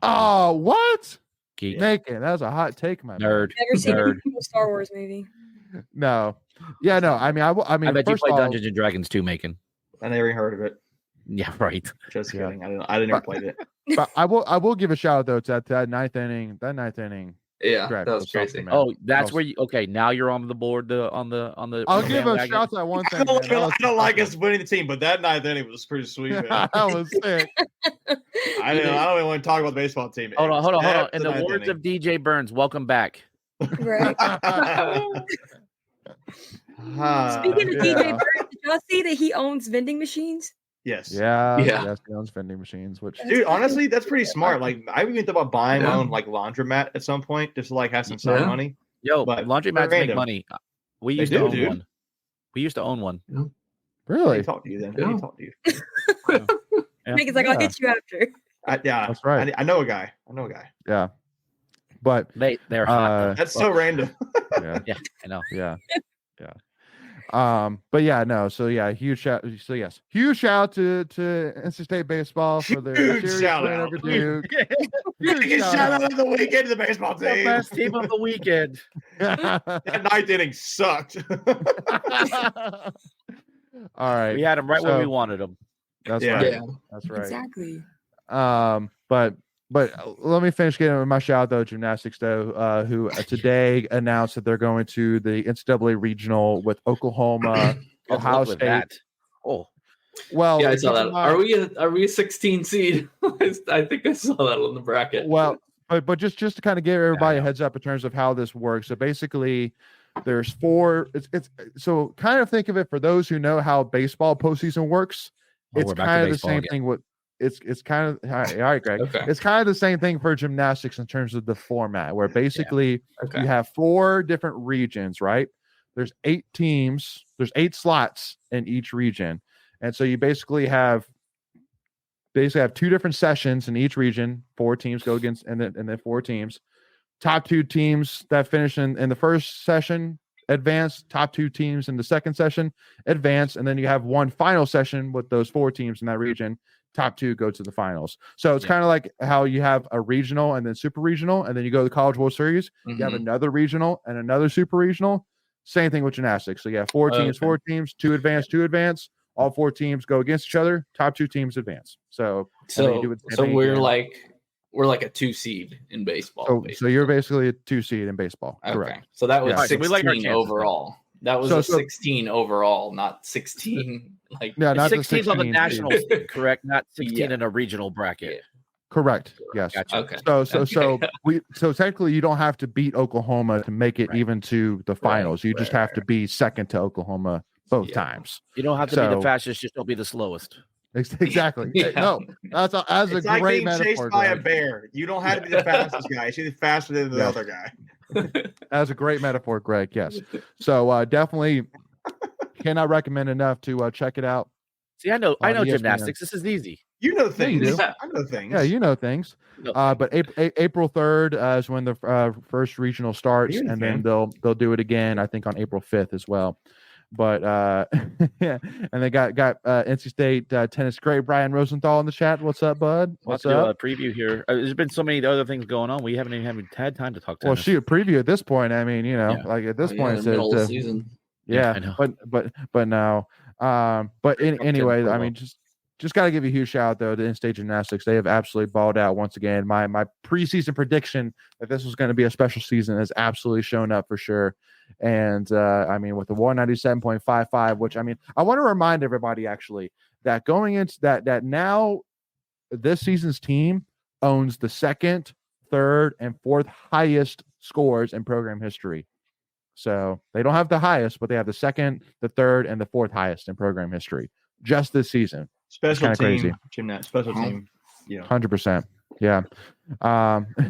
Oh, what? Geek. Naked. That was a hot take, my man. Nerd. Never seen Nerd. a Star Wars movie. No. Yeah, no. I mean, I mean, I bet you first play of all, Dungeons and Dragons too, Macon. I never even heard of it. Yeah, right. Just Yeah. kidding. I didn't ever played it. but I will give a shout out though to that ninth inning. That ninth inning. Yeah, draft that was something, crazy. man. Oh, that's That where you okay. Now you're on the board on the I'll give a bandwagon. shout to that one I thing. don't, man. That was I don't like awesome. us winning the team, but that ninth inning was pretty sweet, man. That was sick. I don't even want to talk about the baseball team. Hold on. In Except the ninth words inning. of DJ Burns, welcome back. Right. Speaking of yeah. DJ Bird, did y'all see that he owns vending machines? Yes. Yeah. Yeah. Yes, he owns vending machines, which Dude, honestly, that's pretty smart. Like, I even thought about buying my own like laundromat at some point, just to like have some side Yeah. money. Yo, But laundromats make random. money. We They used do, to own dude. one. We used to own one. I really. need to talk to you then. I Yeah. need to talk to you. Yeah. Megan's like, I'll Yeah. hit you after. Yeah, That's right. I know a guy. Yeah. But They're hot. That's so random. yeah. Yeah, I know. Yeah. Yeah. But yeah, no. So yeah, huge shout. So yes, huge shout out to NC State baseball for their Huge series shout win out. over Duke. Huge shout out of the weekend to the baseball The team. best team of the weekend. That ninth inning sucked. All right. We had them right where So- we wanted them. That's Yeah. right. Yeah. That's right. Exactly. But let me finish getting with my shout out though, gymnastics though, who today announced that they're going to the NCAA regional with Oklahoma, Good Ohio luck with State. that. Oh, Well, Yeah, I saw keep that. in mind- Are we a 16 seed? I think I saw that on the bracket. Well, but just to kind of give everybody Yeah, a heads up in terms of how this works. So basically, there's four. It's so kind of think of it for those who know how baseball postseason works. Oh, It's we're back to kind of the baseball same again. thing with it's kind of all right, Greg. Okay. It's kind of the same thing for gymnastics in terms of the format, where basically Okay. you have four different regions, right? There's 8 teams. There's 8 slots in each region, and so you basically have 2 different sessions in each region. 4 teams go against, and then 4 teams. Top 2 teams that finish in the first session advance. Top 2 teams in the second session advance, and then you have one final session with those 4 teams in that region. Top 2 go to the finals. So it's Yeah. kind of like how you have a regional and then super regional, and then you go to the College World Series. You have Mhm. another regional and another super regional. Same thing with gymnastics. So you have 4 teams, Okay. 4 teams, 2 advance, 2 advance. All 4 teams go against each other. Top 2 teams advance. So and then you do it- and So then you we're do- like a 2 seed in baseball. so basically. you're basically a 2 seed in baseball. Okay. Correct. So that was Yeah. All right, so we like our 16 chances then. overall. That was So- a so- 16 overall, not 16 like Yeah, not the 16 on the 16 national, seeds. scene, correct? Not 16 Yeah. in a regional bracket. Correct. Yes. Gotcha. Okay. So technically you don't have to beat Oklahoma to make it Right. even to the finals. You just right, have to be second to Oklahoma both Yeah. times. You don't have to be So- the fastest, just don't be the slowest. Exactly. Yeah. No, that's a It's like great being chased metaphor. by a Greg. bear. You don't have to be the fastest guy. You should be faster than the Yeah. other guy. That's a great metaphor, Greg. Yes. So definitely cannot recommend enough to check it out. See, I know On ESPN. gymnastics. This is easy. You know you things. do. I know things. Yeah, you know things. No. But April 3rd is when the first regional starts, You're the and then fan. they'll do it again. I think on April 5th as well. But yeah, and they got NC State tennis great Brian Rosenthal in the chat. What's up, bud? Let's What's do up? a preview here. There's been so many other things going on. We haven't even had time to talk to Well, shoot, preview at this point. I mean, you know, Yeah. like at this Oh, yeah, point, the middle of the it's season. yeah, I know. but no. But anyway, I promo. mean, just got to give you a huge shout out though to In-State Gymnastics. They have absolutely balled out once again. My preseason prediction that this was going to be a special season has absolutely shown up for sure. And I mean, with the 197.55, which I mean, I want to remind everybody actually that going into that now this season's team owns the second, third, and fourth highest scores in program history. So they don't have the highest, but they have the second, the third, and the fourth highest in program history just this season. Special kinda team, crazy. gymnast, special team. You know, 100%. Yeah.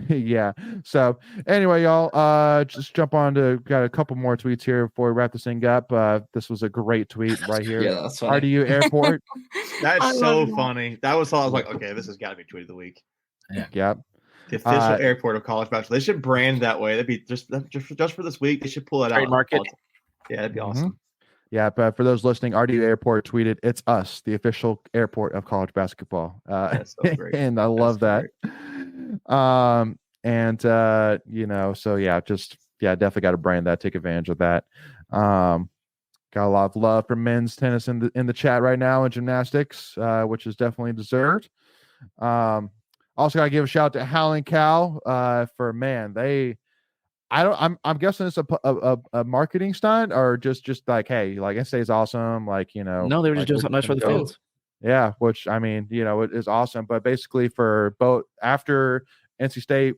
Yeah. So anyway, y'all, just jump on to got a couple more tweets here before we wrap this thing up. This was a great tweet right here. Yeah, that's funny. RDU Airport. I that's so love that. funny. That was all I was like, okay, this has got to be tweet of the week. Yep. The official airport of college basketball. They should brand that way. That'd be just for this week. They should pull it Trademark out. it. Yeah, that'd be Mhm. awesome. Yeah, but for those listening, RDU Airport tweeted, "It's us, the official airport of college basketball." That's so great. And I love that. That's And so definitely got to brand that, take advantage of that. Got a lot of love for men's tennis in the chat right now, and gymnastics, which is definitely deserved. Also gotta give a shout out to Howling Cow for I'm guessing it's a marketing stunt, or just like, hey, like NC State is awesome, like No, they were just doing something nice for the fans. Yeah, which I mean, it is awesome. But basically, for both after NC State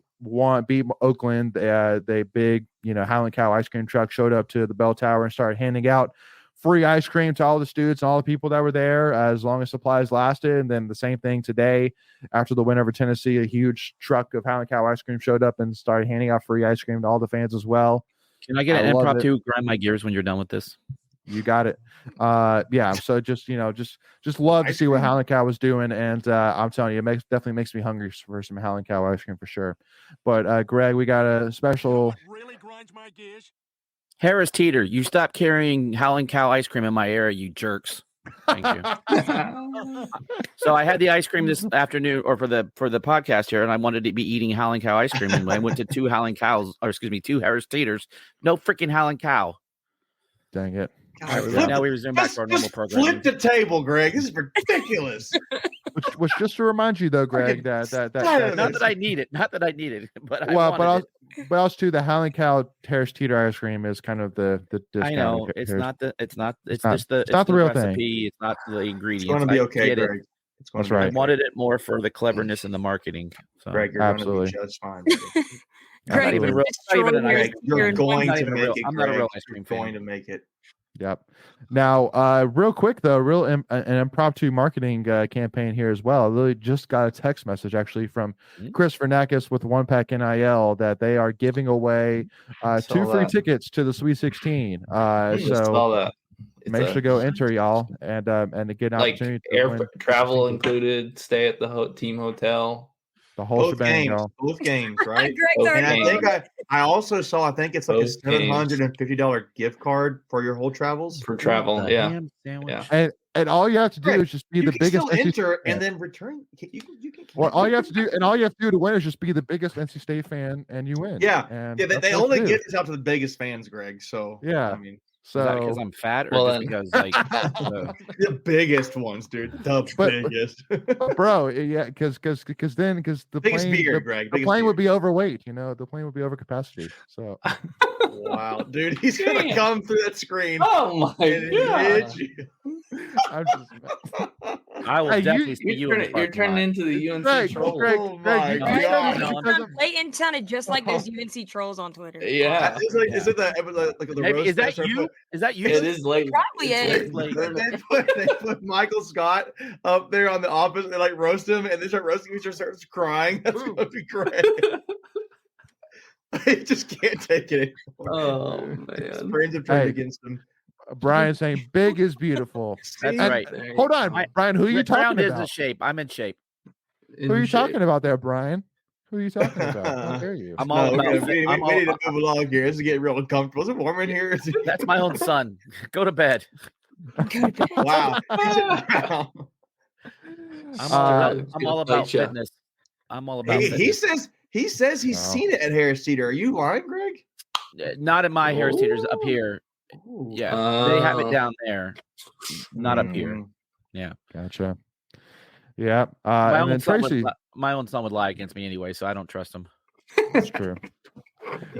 beat Oakland, they big Howling Cow ice cream truck showed up to the bell tower and started handing out free ice cream to all the students and all the people that were there as long as supplies lasted. And then the same thing today after the win over Tennessee, a huge truck of Howling Cow ice cream showed up and started handing out free ice cream to all the fans as well. Can I get an impromptu grind my gears when you're done with this? You got it. So just love to see what Howling Cow was doing, and I'm telling you, it definitely makes me hungry for some Howling Cow ice cream for sure. But Greg, we got a special. Really grinds my gears. Harris Teeter, you stop carrying Howling Cow ice cream in my area, you jerks. Thank you. So I had the ice cream this afternoon, or for the podcast here, and I wanted to be eating Howling Cow ice cream, and I went to two Harris Teeters. No freaking Howling Cow. Dang it. Now we resume back to our normal program. Flip the table, Greg. This is ridiculous. which just to remind you though, Greg, that not that I need it, but but also too, the Howling Cow Harris Teeter ice cream is kind of the I know it's not the real recipe, thing. it's not the ingredients. It's going to be okay, Greg. That's right. I wanted it more for the cleverness and the marketing. So. Greg, you're absolutely going to be just fine. Greg, you're going to make it. I'm not a real ice cream fan. Going to make it. Yep. Now, real quick though, an impromptu marketing campaign here as well. I literally just got a text message actually from Chris Vernakis with One Pack NIL that they are giving away 2 free tickets to the Sweet 16. So make sure to go enter, y'all, and to get an opportunity to win travel included, stay at the team hotel. The whole shebang, both games, right? And I think I also saw. I think it's like a $750 gift card for your whole travels. For travel, yeah. And all you have to do is just be the biggest. Still enter and then return. You can. Well, all you have to do to win is just be the biggest NC State fan, and you win. Yeah, and they only give this out to the biggest fans, Greg. So yeah, I mean. So because I'm fat, or just because like the biggest ones, dude, the biggest, bro. Yeah, because the biggest plane, beard, Greg. The plane would be overweight. The plane would be over capacity. So, wow, dude, he's gonna come through that screen. Oh my god! I will definitely see you. You're turning into the UNC trolls. Oh my god! Blatant sounded just like those UNC trolls on Twitter. Yeah, is it the Maybe, is that you? Is that you? It is late. Probably is. They put Michael Scott up there on the office. And they like roast him, and they start roasting him. He starts crying. That's gonna be great. I just can't take it anymore. Oh man, friends have turned against him. Brian saying big is beautiful. That's right. Hold on, Brian. Who are you talking about? Is in shape. I'm in shape. Who are you talking about there, Brian? Who are you talking about? How dare you? I'm all about. We need to move along here. This is getting real uncomfortable. Is it warm in here? That's my own son. Go to bed. Wow. I'm all about fitness. I'm all about fitness. He says he's seen it at Harris Teeter. Are you lying, Greg? Not at my Harris Teeters up here. Yeah, they have it down there. Not up here. Yeah. Gotcha. Yeah. My own son would lie against me anyway, so I don't trust him. That's true.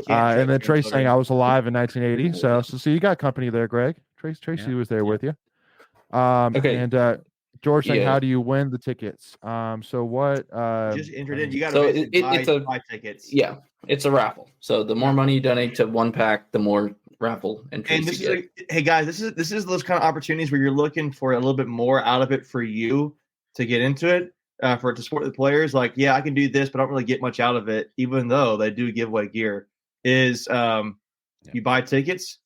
And then Trace saying I was alive in 1980. So you got company there, Greg. Tracy was there with you. Okay. And George saying, how do you win the tickets? So what? Just entered in. You got to buy tickets. Yeah, it's a raffle. So the more money you donate to One Pack, the more raffle entries. And this is hey guys, this is those kind of opportunities where you're looking for a little bit more out of it for you to get into it. For it to support the players, like, yeah, I can do this, but I don't really get much out of it, even though they do give away gear. You buy tickets,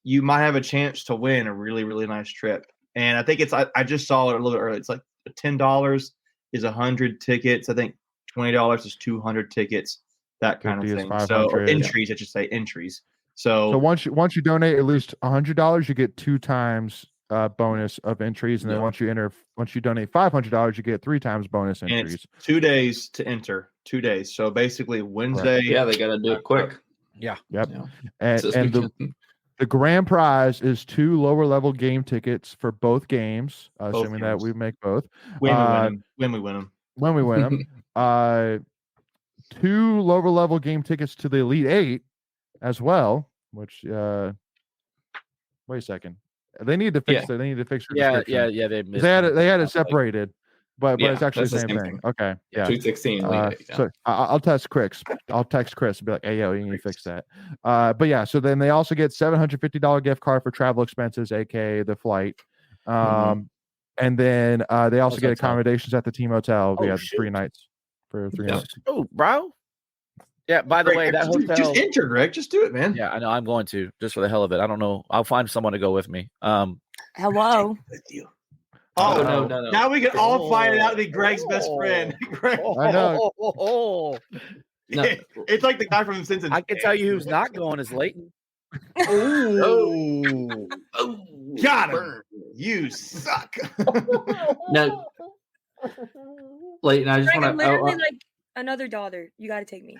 you might have a chance to win a really, really nice trip. And I think I just saw it a little bit early. It's like $10 is 100 tickets. I think $20 is 200 tickets, that kind of thing. So entries, I should say entries. So once you donate at least $100, you get 2 times bonus of entries, and then Yeah. once you donate $500, you get 3 times bonus And entries. it's 2 days to enter. 2 days. So basically Wednesday. Yeah, they got to do it quick. Yeah. Yep. Yeah. And, This and weekend. the grand prize is 2 lower level game tickets for both games, assuming that games. we make both. When we win them. When we win them. When we win them. 2 lower level game tickets to the Elite 8 as well, which wait a second. They need to fix it. They need to fix the description. Yeah. They had it separated, but it's actually the that's same thing. Okay. Yeah. 216. So I'll text Chris. I'll text Chris and be like, "Hey, yo, you need to fix that." But yeah, so then they also get $750 gift card for travel expenses, aka the flight. And then they also get accommodations at the team hotel. We have 3 nights for 3 nights. Oh, bro. Yeah. By the way, that hotel. Just enter, Greg. Just do it, man. Yeah, I know. I'm going to just for the hell of it. I don't know. I'll find someone to go with me. Hello. With you. Oh, no. Now we can all find out to be Greg's best friend. Greg. I know. No. It's like the guy from The Simpsons. I can tell you who's not going is Leighton. Oh, got him. Burn. You suck. No. Leighton, I just Greg, I'm want to. literally like another daughter. You got to take me.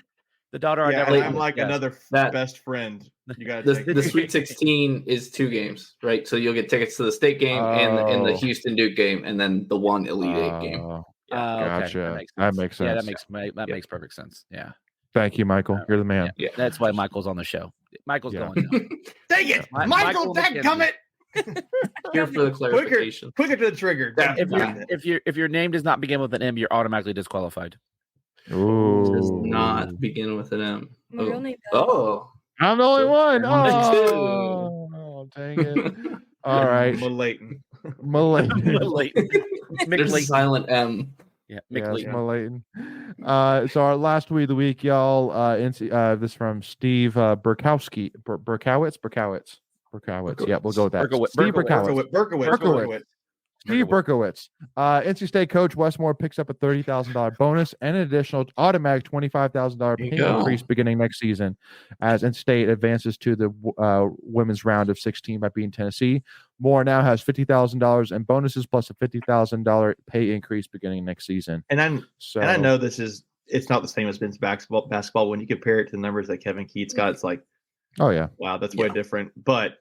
The daughter I Yeah, never. and I'm like another That- best friend. You got The Sweet 16 is 2 games, right? So you'll get tickets to the state game and the Oh. Houston Duke game, and then the one Elite 8 game. Oh, Okay, gotcha. that makes sense. That makes Yeah, sense. that makes perfect sense. Yeah. Thank you, Michael. You're the man. Yeah. That's why Michael's on the show. Michael's Yeah. going. Now. Dang it, Mi- Michael, Michael dadgummit. Here for the clarification. Quicker to the trigger. Yeah. If your name does not begin with an M, you're automatically disqualified. Ooh. Does not begin with an M. My real name. Oh. I'm the only one. One, Oh, dang it. All right. Malayton. Malayton. There's a McLeighton. silent M. Yeah, Yes, McLeighton. Malayton. So our last tweet of the week, y'all. This from Steve Berkowski. Berkowitz. Yeah, we'll go with that. Berkowitz. Steve Berkowitz. Berkowitz. Steve Berkowitz. NC State coach Westmore picks up a $30,000 bonus and an additional automatic $25,000 pay increase beginning next season as NC State advances to the women's round of 16 by beating Tennessee. Moore now has $50,000 in bonuses plus a $50,000 pay increase beginning next season. And I know it's not the same as men's basketball. When you compare it to the numbers that Kevin Keats got, it's like, oh yeah, wow, that's way different. But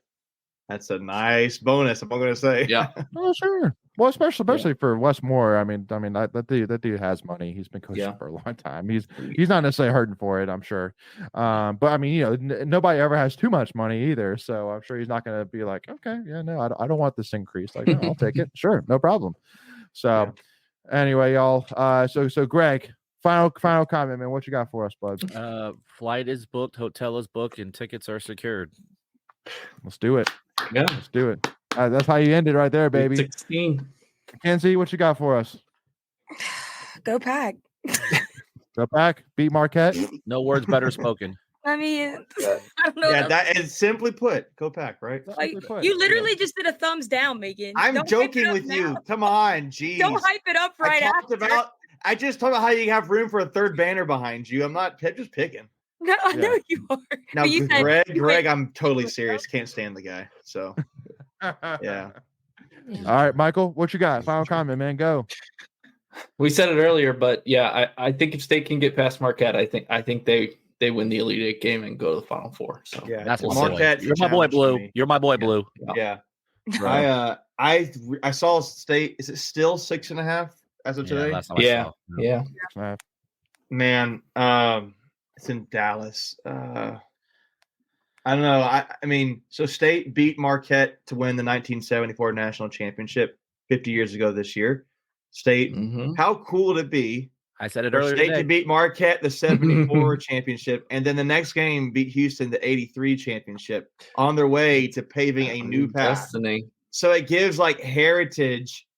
that's a nice bonus. I'm going to say, Yeah. oh sure. Well, especially for Wes Moore. I mean, that dude has money. He's been coaching for a long time. He's not necessarily hurting for it, I'm sure. But I mean, nobody ever has too much money either. So I'm sure he's not going to be like, okay, yeah, no, I don't want this increase. Like, no, I'll take it. Sure, no problem. So anyway, y'all. So Greg, final comment, man. What you got for us, bud? Flight is booked, hotel is booked, and tickets are secured. Let's do it. Yeah. Let's do it. That's how you end it right there, baby. 16. Kenzie, what you got for us? Go Pack. Go back, beat Marquette. No words better spoken. I mean, I don't know. Yeah, that is simply put. Go Pack, right? Like, you literally just did a thumbs down, Megan. I'm Don't hype it joking up with now. you. Come on, geez. Don't hype it up right after. I just talked about how you have room for a third banner behind you. I'm just picking. No, I know you are. Now, But you said- Greg, I'm totally serious. Can't stand the guy. So, yeah. All right, Michael, what you got? Final comment, man. Go. We said it earlier, but yeah, I think if State can get past Marquette, I think they win the Elite 8 game and go to the Final Four. So Yeah, That's my Marquette. boy. You're my boy, challenged Blue. me. You're my boy, Blue. Yeah. Right. I saw State. Is it still 6.5 as of today? last time I Yeah. saw. Yeah. Man, it's in Dallas. I don't know. I mean, so State beat Marquette to win the 1974 national championship 50 years ago this year. State, Mhm. how cool would it be I said it for earlier State today. to beat Marquette the 74 championship, and then the next game beat Houston the 83 championship on their way to paving a new path. Destiny. So it gives like heritage.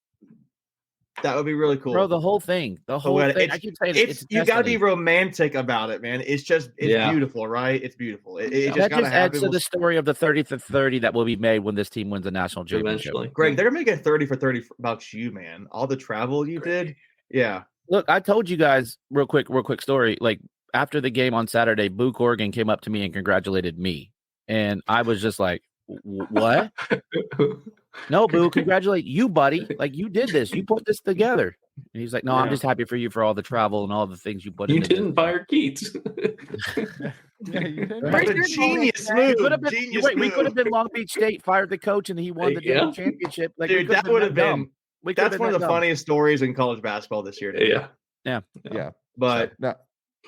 That would be really cool. Bro, the whole thing. The whole It's- thing. I keep saying It's you got to be destiny. romantic about it, man. It's Yeah. beautiful, right? It's beautiful. It That just got to just adds happen. to the story of the 30 to 30 that will be made when this team wins a national championship. Eventually. Greg, they're gonna make a 30 for 30 about you, man. All the travel you did. Yeah. Look, I told you guys real quick story. Like after the game on Saturday, Boo Corrigan came up to me and congratulated me. And I was just like, what? No, boo, congratulate you, buddy. Like, you did this. You put this together. And he's like, no, I'm just happy for you for all the travel and all the things you put You into didn't this. fire Keats. Yeah, you did. Where's That's a your genius moment, move. We could have been, Genius wait, we move. could have been Long Beach State, fired the coach, and he won the Yeah. championship. Like, we Dude, could that would have dumb. been. We could have That's been one of the that dumb. funniest stories in college basketball this year. To me. Yeah. But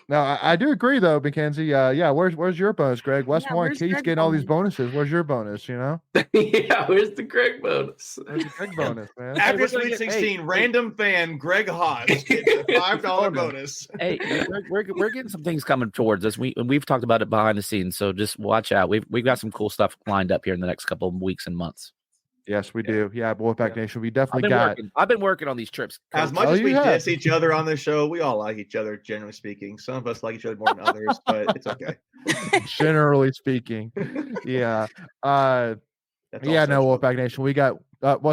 No, I do agree though, Mackenzie. Yeah, where's your bonus, Greg? Westmore and where's Keith's Greg's getting all these bonus? bonuses. Where's your bonus? You know, Yeah, where's the Greg bonus? where's the Greg bonus, man? after we're gonna Sweet get- 16, hey, random fan Greg Haas gets a $5 bonus. Hey, we're getting some things coming towards us. We've talked about it behind the scenes, so just watch out. We've got some cool stuff lined up here in the next couple of weeks and months. Yes, we do. Yeah, Wolfpack Nation, we definitely I've been working on these trips. As Coach. much Oh, as we you have. diss each other on this show, we all like each other, generally speaking. Some of us like each other more than others, but it's okay. generally speaking. Yeah. That's Yeah, also no, true. Wolfpack Nation. We got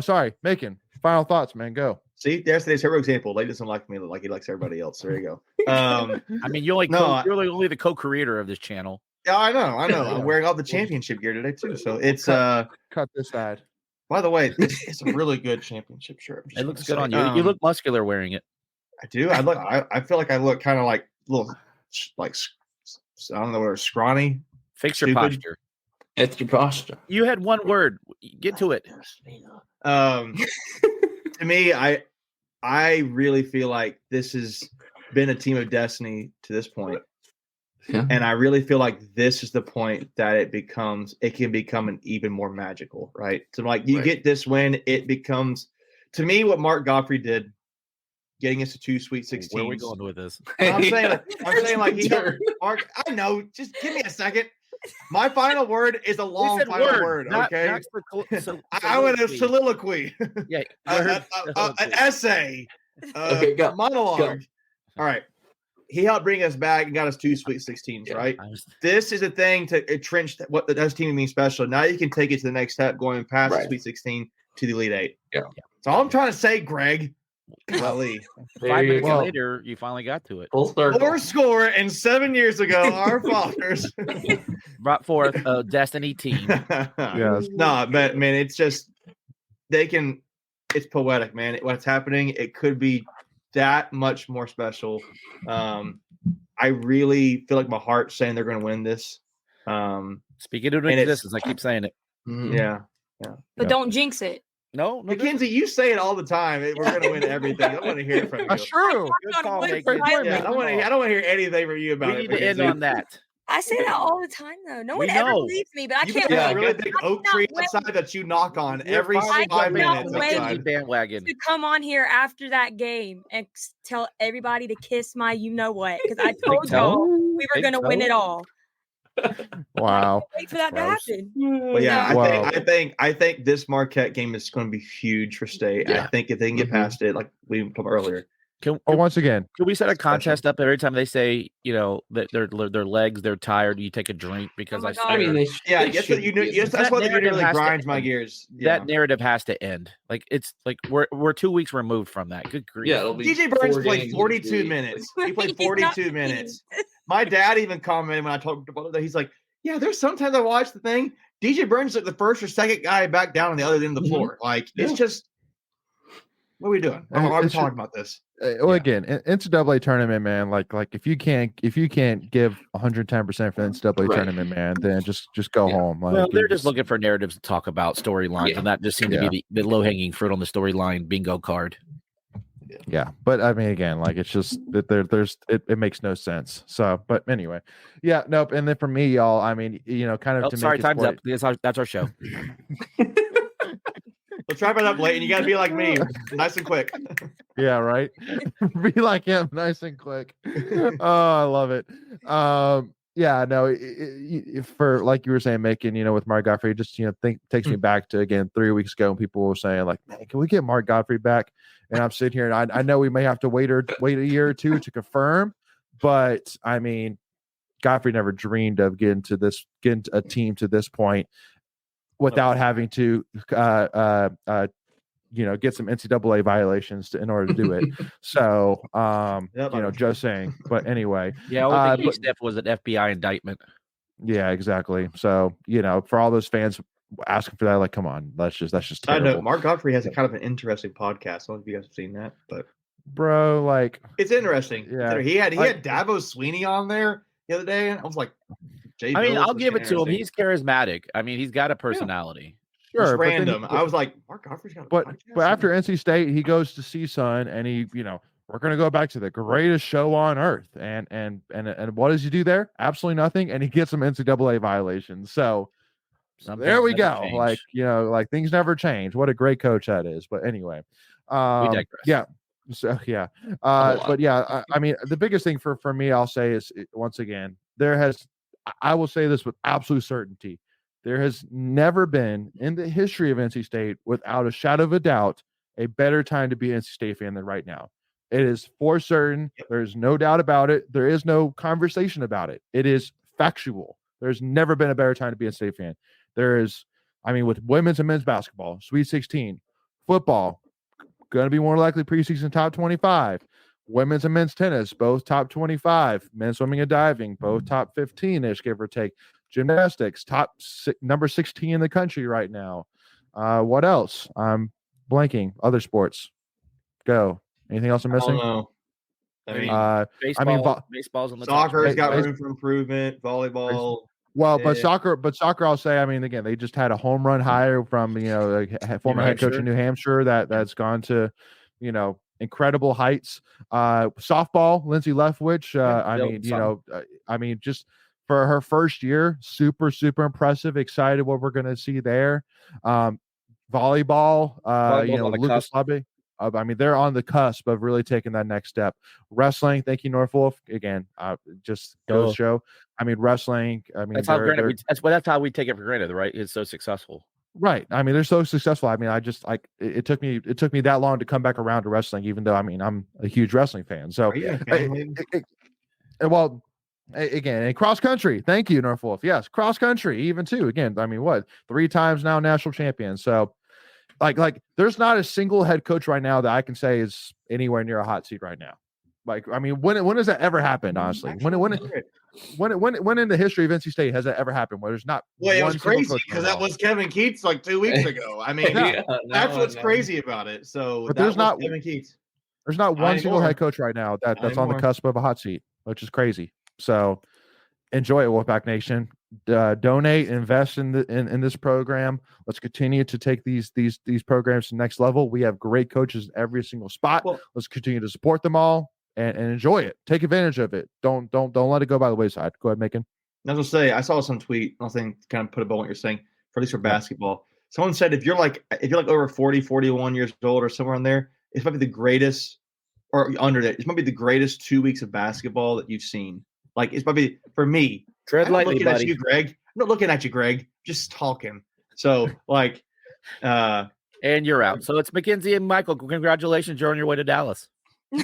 sorry, Macon. Final thoughts, man. Go. See, there's today's hero example. Lady doesn't like me like he likes everybody else. There you go. I mean, you're only the co-creator of this channel. Yeah, I know. I'm wearing all the championship gear today too. So it's Cut this ad. by the way, it's a really good championship shirt. It looks good on you. You look muscular wearing it. I do. I feel like I look kind of like little like I don't know what scrawny. Fix your Stupid. posture. It's your posture. You had one word. Get to it. To me, I really feel like this has been a team of destiny to this point. Yeah. And I really feel like this is the point that it can become an even more magical, right? So like you get this win, it becomes to me what Mark Godfrey did, getting us to 2 Sweet 16s. Where are we going with this? I'm saying like he Mark. I know. Just give me a second. My final word is a long said final word, word. not- Okay, not I want a soliloquy, Yeah, an essay, Okay, go. monologue. All right. He helped bring us back and got us 2 Sweet 16s, right? This is a thing to entrench what the Dutch team means special. Now you can take it to the next step, going past the Sweet 16 to the Elite Eight. Yeah. So all I'm trying to say, Greg, golly, 5 minutes go. later, you finally got to it. Full circle. 4 score and 7 years ago, our fathers Brought forth a Destiny team. Yes. No, but man, it's just it's poetic, man. What's happening, it could be that much more special. I really feel like my heart's saying they're going to win this. Speaking of And it's- existence, I keep saying it. Mhm. Yeah. But don't jinx it. No, Mackenzie, you say it all the time. We're going to win everything. I want to hear it from you. That's true. Good call, Wait, Megan. wait, Yeah, I don't want to hear anything from you about We it. need to end Mackenzie. on that. I say that all the time, though. No We one ever know. believes me, but I You can't got Yeah, a wait really big I oak cannot tree wait outside that you knock on You're every finally 5 jumping minutes. on the wait. Disney outside. bandwagon. to come on here after that game and tell everybody to kiss my you know what, because I told toe? y'all we were Big going to win toe? it all. Wow. Wait for that Gross. to happen. But yeah, Wow. I think this Marquette game is going to be huge for State. Yeah. I think if they can get Mm-hmm. past it, like we talked about earlier. Can Once again, we set a contest up every time they say, that their legs, they're tired, you take a drink because Oh my I God. I mean, Yeah, they yes, should you be. yes, that's That what narrative really has to grinds my end. gears. Yeah. that narrative has to end. Like it's like we're 2 weeks removed from that. Good grief. Yeah, it'll be DJ Burns 4 played games 42 this week. minutes. He played He's not 42 kidding. minutes. My dad even commented when I talked about it. He's like, "Yeah, there's sometimes I watch the thing. DJ Burns is like the first or second guy back down on the other end of the Mhm. floor. Like it's Yeah. just, what are we doing? Why are we It's- talking about this? well, Yeah. again, NCAA tournament, man. Like if you can't give 110% for the NCAA Right. tournament, man, then just go Yeah. home. Like, Well, they're it's- just looking for narratives to talk about storylines, Yeah. and that just seemed to be the low hanging fruit on the storyline bingo card. Yeah, but I mean, again, like it's just that it makes no sense. So, but anyway, yeah, nope. And then for me, y'all, I mean, kind of Oh, to sorry, make time's up. That's our show. Let's wrap it up late, and you got to be like me, nice and quick. Yeah, right. Be like him, nice and quick. Oh, I love it. Yeah, no, for like you were saying, making with Mark Godfrey, just takes me back to again 3 weeks ago when people were saying like, man, can we get Mark Godfrey back? And I'm sitting here, and I know we may have to wait a year or two to confirm, but I mean, Godfrey never dreamed of getting a team to this point without having to get some NCAA violations in order to do it. So, just saying. But anyway, Yeah, only thing he sniffed was an FBI indictment. yeah, exactly. So, for all those fans asking for that. Like, come on, that's just Side terrible. note: Mark Godfrey has a kind of an interesting podcast. I don't know if you guys have seen that, but bro, like it's interesting. Yeah. He had Dabo Sweeney on there the other day, and I was like, Jay I mean, Bills I'll was give it to him. interesting. He's charismatic. I mean, he's got a personality. sure, Just but then random. I was like, Mark Godfrey's got a but podcast? after NC State, he goes to CSUN, and he, we're gonna go back to the greatest show on earth, and what does he do there? Absolutely nothing, and he gets some NCAA violations. So there we go. Change. Like, like things never change. What a great coach that is. But anyway, We digress. yeah. So yeah, but yeah, I mean, the biggest thing for me, I'll say is once again, I will say this with absolute certainty. There has never been in the history of NC State, without a shadow of a doubt, a better time to be an NC State fan than right now. It is for certain. There's no doubt about it. There is no conversation about it. It is factual. There's never been a better time to be a State fan. There is, I mean, with women's and men's basketball, Sweet 16, football, going to be more likely preseason top 25. Women's and men's tennis, both top 25. Men's swimming and diving, both top 15-ish, give or take. Gymnastics, number 16 in the country right now. What else? I'm blanking. Other sports. Go. Anything else I'm I missing? don't know. I mean, Baseball, baseball's on the top. soccer's got room for improvement. Volleyball. Well, but soccer, I'll say, I mean, again, they just had a home run hire from, former head coach in New Hampshire that's gone to, incredible heights. Softball, Lindsay Leftwich, I mean, just for her first year, super, super impressive. Excited what we're going to see there. Volleyball, Lucas Lubbe. I mean, they're on the cusp of really taking that next step. Wrestling, thank you, Norfolk. Again, just goes show. I mean, wrestling. I mean, that's how granted. That's how we take it for granted, right? It's so successful. Right. I mean, they're so successful. I mean, I just like it took me that long to come back around to wrestling, even though I mean I'm a huge wrestling fan. So, well, again, and cross country. Thank you, Norfolk. Yes, cross country, even too. Again, I mean, 3 times now national champion. So. Like, there's not a single head coach right now that I can say is anywhere near a hot seat right now. Like, I mean, when has that ever happened? Honestly, when in the history of NC State has that ever happened? Where there's not. Well, it was crazy because that was Kevin Keats like 2 weeks ago. I mean, that's what's crazy about it. So, but there's not Kevin Keats. There's not one single head coach right now that's on the cusp of a hot seat, which is crazy. So, enjoy it, Wolfpack Nation. Donate, invest in this program. Let's continue to take these programs to the next level. We have great coaches in every single spot. Let's continue to support them all and enjoy it. Take advantage of it. Don't let it go by the wayside. Go ahead, Macon. I was gonna say, I saw some tweet. I think kind of put a bow on what you're saying, for at least for basketball. Someone said if you're like over 40, 41 years old or somewhere in there, it's probably the greatest, or under that, it's probably the greatest 2 weeks of basketball that you've seen. Like, it's probably, for me, tread lightly, buddy. At you, Greg. I'm not looking at you, Greg. Just talking. So, like, and you're out. So it's Mackenzie and Michael. Congratulations, you're on your way to Dallas. Yeah.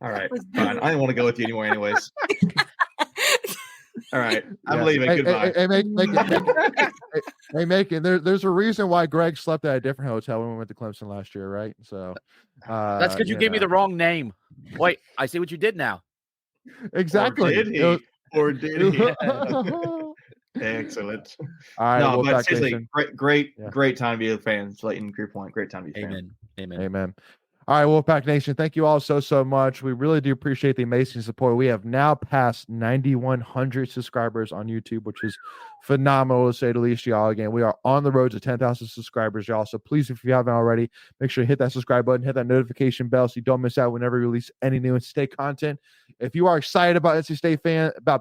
All right, fine. I didn't want to go with you anymore, anyways. All right, I'm leaving. Goodbye. Macon. There's a reason why Greg slept at a different hotel when we went to Clemson last year, right? So that's because you gave me the wrong name. Wait, I see what you did now. Exactly. Or did he? Excellent. All right. No, but seriously, great time to be a fan. Slayton, Greer Point, great time to be a fan. Amen. All right, Wolfpack Nation, thank you all so much. We really do appreciate the amazing support. We have now passed 9,100 subscribers on YouTube, which is phenomenal to say the least, y'all. Again, we are on the road to 10,000 subscribers, y'all. So please, if you haven't already, make sure you hit that subscribe button, hit that notification bell so you don't miss out whenever we release any new NC State content. If you are excited about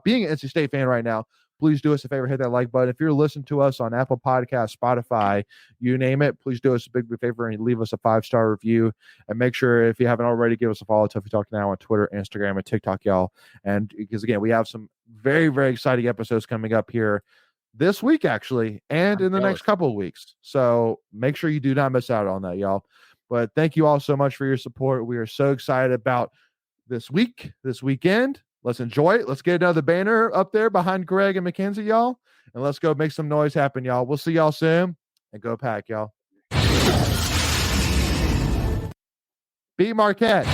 being an NC State fan right now, please do us a favor, hit that like button. If you're listening to us on Apple Podcasts, Spotify, you name it, please do us a big favor and leave us a 5-star review. And make sure, if you haven't already, give us a follow. Tuffy Talk Now on Twitter, Instagram, and TikTok, y'all. And because, again, we have some very, very exciting episodes coming up here this week, actually, and in the next couple of weeks. So make sure you do not miss out on that, y'all. But thank you all so much for your support. We are so excited about this weekend. Let's enjoy it. Let's get another banner up there behind Greg and Mackenzie, y'all. And let's go make some noise happen, y'all. We'll see y'all soon. And go Pack, y'all. Beat Marquette.